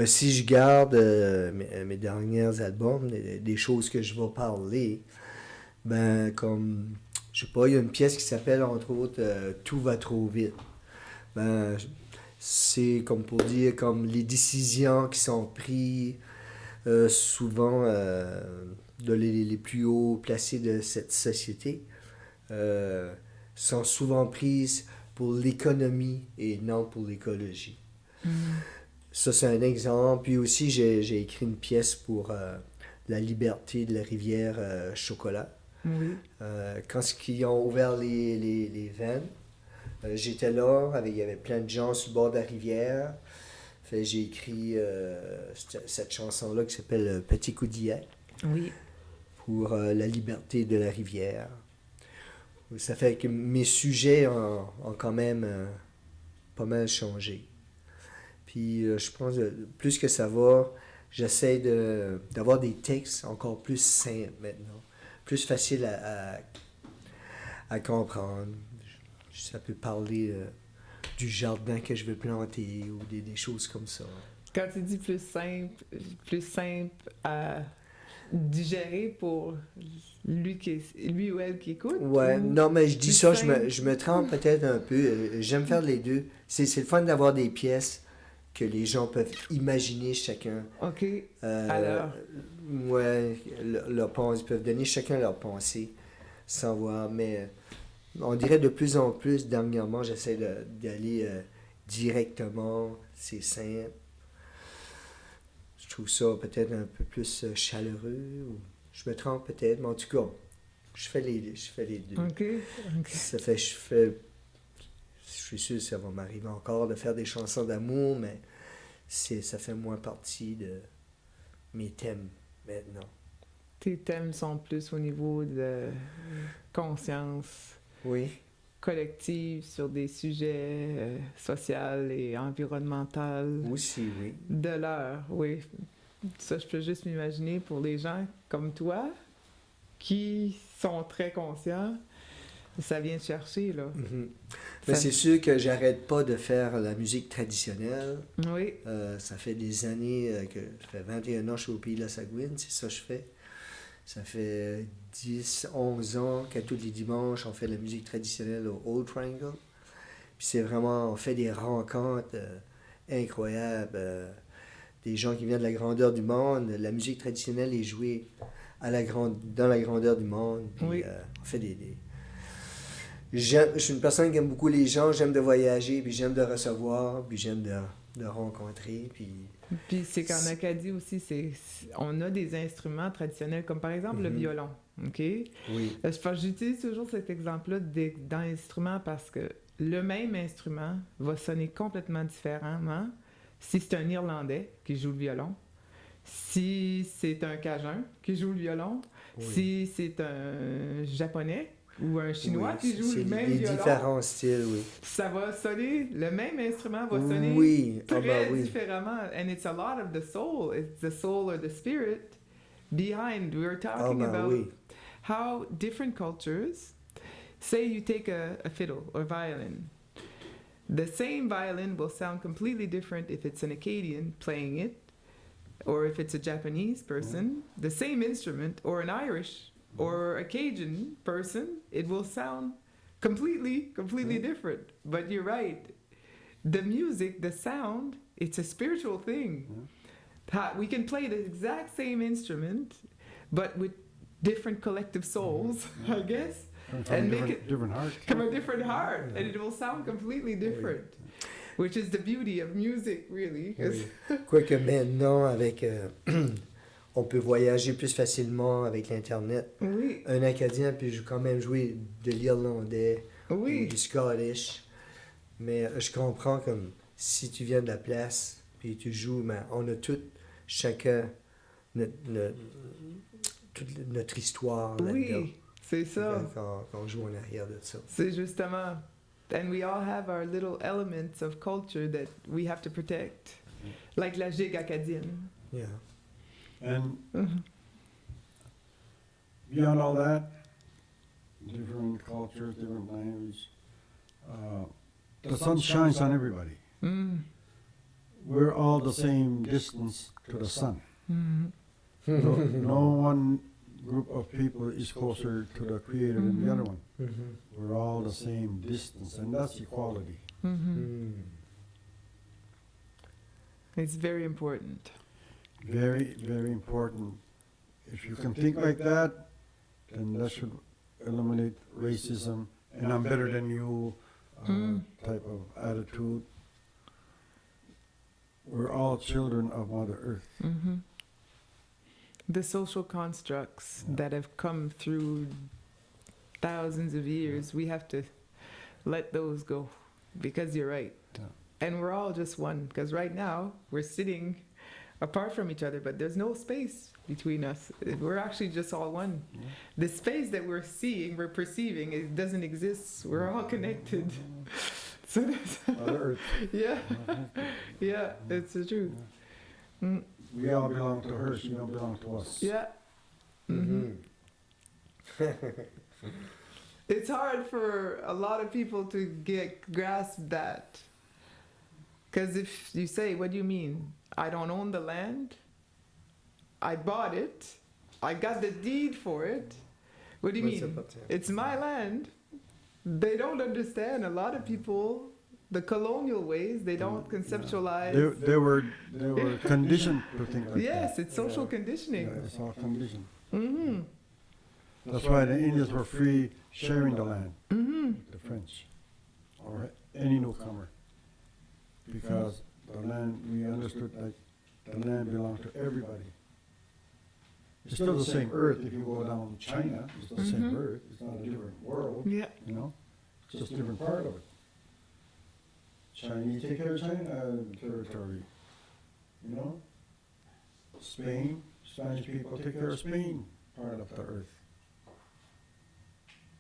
Speaker 2: Si je garde mes derniers albums, des choses que je vais parler, comme, je sais pas, il y a une pièce qui s'appelle entre autres Tout va trop vite. C'est comme pour dire comme les décisions qui sont prises souvent les plus hauts placés de cette société sont souvent prises pour l'économie et non pour l'écologie. Ça, c'est un exemple. Puis aussi, j'ai écrit une pièce pour la liberté de la rivière Chocolat. Quand ils ont ouvert les vannes, j'étais là, il y avait plein de gens sur le bord de la rivière. J'ai écrit cette chanson-là qui s'appelle Petit coup d'hier pour la liberté de la rivière. Ça fait que mes sujets ont quand même pas mal changé. Puis je pense que plus que ça va, j'essaie d'avoir des textes encore plus simples maintenant, plus faciles à comprendre. Ça peut parler du jardin que je veux planter ou des choses comme ça.
Speaker 1: Quand tu dis plus simple à digérer pour lui ou elle qui écoute?
Speaker 2: Ouais,
Speaker 1: ou
Speaker 2: non, mais je dis
Speaker 1: plus
Speaker 2: ça,
Speaker 1: simple?
Speaker 2: je me trompe peut-être un peu. J'aime faire les deux. C'est le fun d'avoir des pièces que les gens peuvent imaginer chacun.
Speaker 1: OK. Alors?
Speaker 2: Ouais, leur pensée, ils peuvent donner chacun leur pensée sans voir. Mais on dirait de plus en plus, dernièrement, j'essaie d'aller directement. C'est simple. Je trouve ça peut-être un peu plus chaleureux. Ou je me trompe peut-être, mais en tout cas, je fais les deux.
Speaker 1: OK.
Speaker 2: Ça fait, je suis sûr que ça va m'arriver encore de faire des chansons d'amour, mais ça fait moins partie de mes thèmes maintenant.
Speaker 1: Tes thèmes sont plus au niveau de conscience
Speaker 2: Oui.
Speaker 1: collective sur des sujets sociaux et environnementaux.
Speaker 2: Aussi, oui.
Speaker 1: De l'heure, oui. Ça, je peux juste m'imaginer pour les gens comme toi qui sont très conscients. Ça vient te chercher, là.
Speaker 2: Mm-hmm. Mais c'est sûr que j'arrête pas de faire la musique traditionnelle.
Speaker 1: Oui.
Speaker 2: Ça fait des années ça fait 21 ans que je suis au pays de la Sagouine, c'est ça que je fais. Ça fait 10, 11 ans qu'à tous les dimanches, on fait la musique traditionnelle au Old Triangle. Puis c'est vraiment, on fait des rencontres incroyables. Des gens qui viennent de la grandeur du monde. La musique traditionnelle est jouée dans la grandeur du monde. Puis,
Speaker 1: Oui.
Speaker 2: On fait je suis une personne qui aime beaucoup les gens, j'aime de voyager, puis j'aime de recevoir, puis j'aime de rencontrer.
Speaker 1: Puis c'est qu'en Acadie aussi, on a des instruments traditionnels, comme par exemple le violon. OK?
Speaker 2: Oui.
Speaker 1: Je pense que j'utilise toujours cet exemple-là d'instrument parce que le même instrument va sonner complètement différemment si c'est un Irlandais qui joue le violon, si c'est un Cajun qui joue le violon,
Speaker 2: Oui.
Speaker 1: si c'est un Japonais ou un Chinois
Speaker 2: Oui,
Speaker 1: qui joue le même
Speaker 2: les
Speaker 1: violon.
Speaker 2: différents styles, oui.
Speaker 1: Ça va sonner, le même instrument va sonner
Speaker 2: Oui.
Speaker 1: très
Speaker 2: Oui.
Speaker 1: différemment. And it's a lot of the soul. It's the soul or the spirit behind. We were talking about
Speaker 2: oui.
Speaker 1: how different cultures, say you take a fiddle or violin, the same violin will sound completely different if it's an Acadian playing it or if it's a Japanese person. The same instrument, or an Irish or a Cajun person, it will sound completely different. But you're right. The music, the sound, it's a spiritual thing. We can play the exact same instrument, but with different collective souls, I guess. And make it
Speaker 3: different heart.
Speaker 1: from a different heart, and it will sound completely different. Which is the beauty of music, really.
Speaker 2: Oui. Quoique maintenant, avec, on peut voyager plus facilement avec l'Internet.
Speaker 1: Oui,
Speaker 2: Un Acadien peut quand même jouer de l'Irlandais ou
Speaker 1: oui,
Speaker 2: du Scottish. Mais je comprends comme si tu viens de la place puis tu joues, mais on a chacun toute notre histoire là-dedans.
Speaker 1: oui, c'est ça.
Speaker 2: Quand on joue en arrière de ça.
Speaker 1: C'est justement. And we all have our little elements of culture that we have to protect. Like la gigue acadienne.
Speaker 2: Yeah.
Speaker 3: And beyond all that, different cultures, different languages, the sun shines on everybody.
Speaker 1: Mm.
Speaker 3: We're all the same distance to the sun.
Speaker 1: Mm.
Speaker 3: No one group of people is closer to the Creator than the other one.
Speaker 2: Mm-hmm.
Speaker 3: We're all the same distance, and that's equality.
Speaker 1: Mm-hmm. It's very important.
Speaker 3: Very, very important. If you can think like that, then that should eliminate racism and I'm better than you type of attitude. We're all children of Mother Earth.
Speaker 1: Mm-hmm. The social constructs that have come through thousands of years, we have to let those go because you're right.
Speaker 3: Yeah.
Speaker 1: And we're all just one because right now we're sitting apart from each other, but there's no space between us. We're actually just all one.
Speaker 3: Yeah.
Speaker 1: The space that we're seeing, we're perceiving, it doesn't exist. We're all connected. So that's,
Speaker 3: Mother Earth.
Speaker 1: yeah, yeah, it's the truth. Mm,
Speaker 3: We all belong to her. She don't belong to us.
Speaker 1: yeah. Mm-hmm. It's hard for a lot of people to grasp that. Because if you say, what do you mean? I don't own the land. I bought it. I got the deed for it. What do you mean? It's my land. They don't understand. A lot of people, the colonial ways, they don't conceptualize.
Speaker 3: They were conditioned to think like that.
Speaker 1: Yes, it's social conditioning.
Speaker 3: Yeah, it's all conditioned.
Speaker 1: Mm-hmm.
Speaker 3: That's why the Indians were free sharing the land,
Speaker 1: Mm-hmm.
Speaker 3: the French, or any newcomer. Because the land, we understood like the land belonged to everybody. It's still the same earth if you go down to China, it's the same earth, it's not a different world,
Speaker 1: Yeah.
Speaker 3: you know? It's just a different part of it. Chinese take care of China territory, you know? Spain, Spanish people take care of Spain, part of the earth.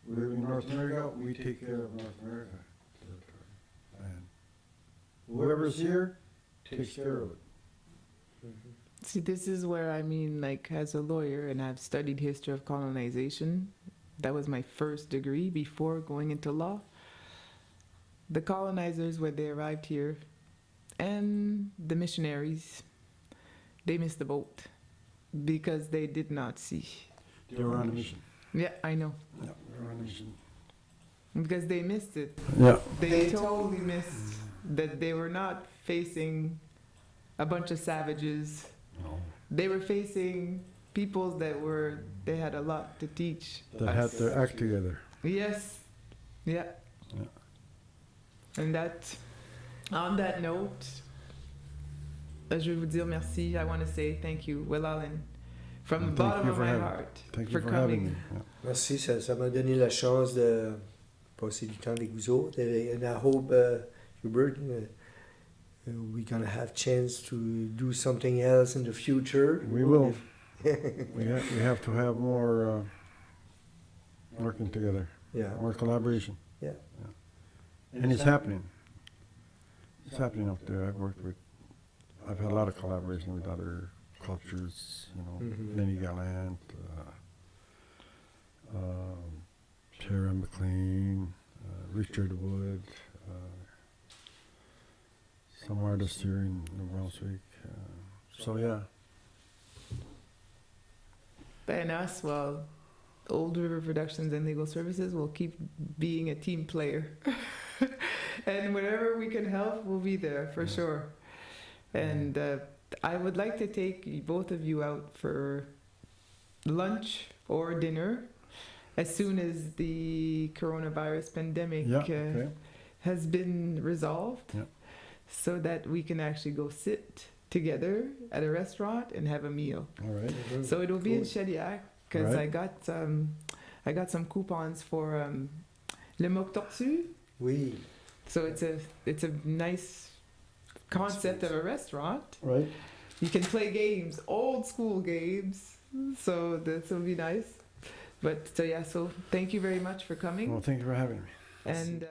Speaker 3: We live in North America, we take care of North America territory, land. Whoever's here takes care of it.
Speaker 1: See, this is where I mean, like, as a lawyer, and I've studied history of colonization. That was my first degree before going into law. The colonizers, when they arrived here, and the missionaries, they missed the boat because they did not see.
Speaker 3: They were on a mission.
Speaker 1: Yeah, I know.
Speaker 3: Yeah, they were on a mission.
Speaker 1: Because they missed it.
Speaker 3: Yeah.
Speaker 1: They totally missed that they were not facing a bunch of savages.
Speaker 3: No.
Speaker 1: They were facing peoples that they had a lot to teach.
Speaker 3: They had to act together.
Speaker 1: Yes. Yeah.
Speaker 3: Yeah.
Speaker 1: And that, on that note, je veux vous dire merci. I want to say thank you, WELA'LIOQ, from the bottom of my heart,
Speaker 3: Thank
Speaker 1: for
Speaker 3: you for having me.
Speaker 1: coming.
Speaker 3: Yeah.
Speaker 2: Merci, ça m'a donné la chance de passer du temps avec vous autres. And I hope, Hubert, we're going to have chance to do something else in the future.
Speaker 3: We will. we have to have more working together,
Speaker 2: Yeah.
Speaker 3: more collaboration.
Speaker 2: Yeah.
Speaker 3: And it's happening. It's happening up there. I've had a lot of collaboration with other cultures, you know, Lenny Gallant, Sarah McLean, Richard Wood, some artists here in New Brunswick. So yeah.
Speaker 1: And us, well, Old River Productions and Legal Services will keep being a team player. And whenever we can help, we'll be there for sure. And I would like to take both of you out for lunch or dinner as soon as the coronavirus pandemic has been resolved, so that we can actually go sit together at a restaurant and have a meal.
Speaker 3: All right.
Speaker 1: So it will be in Shediac, because I got some coupons for Le Moque Tortue.
Speaker 2: Oui.
Speaker 1: So it's a nice concept of a restaurant.
Speaker 3: Right.
Speaker 1: You can play games, old school games. So this will be nice. But so yeah, so thank you very much for coming.
Speaker 3: Well, thank you for having me.
Speaker 1: And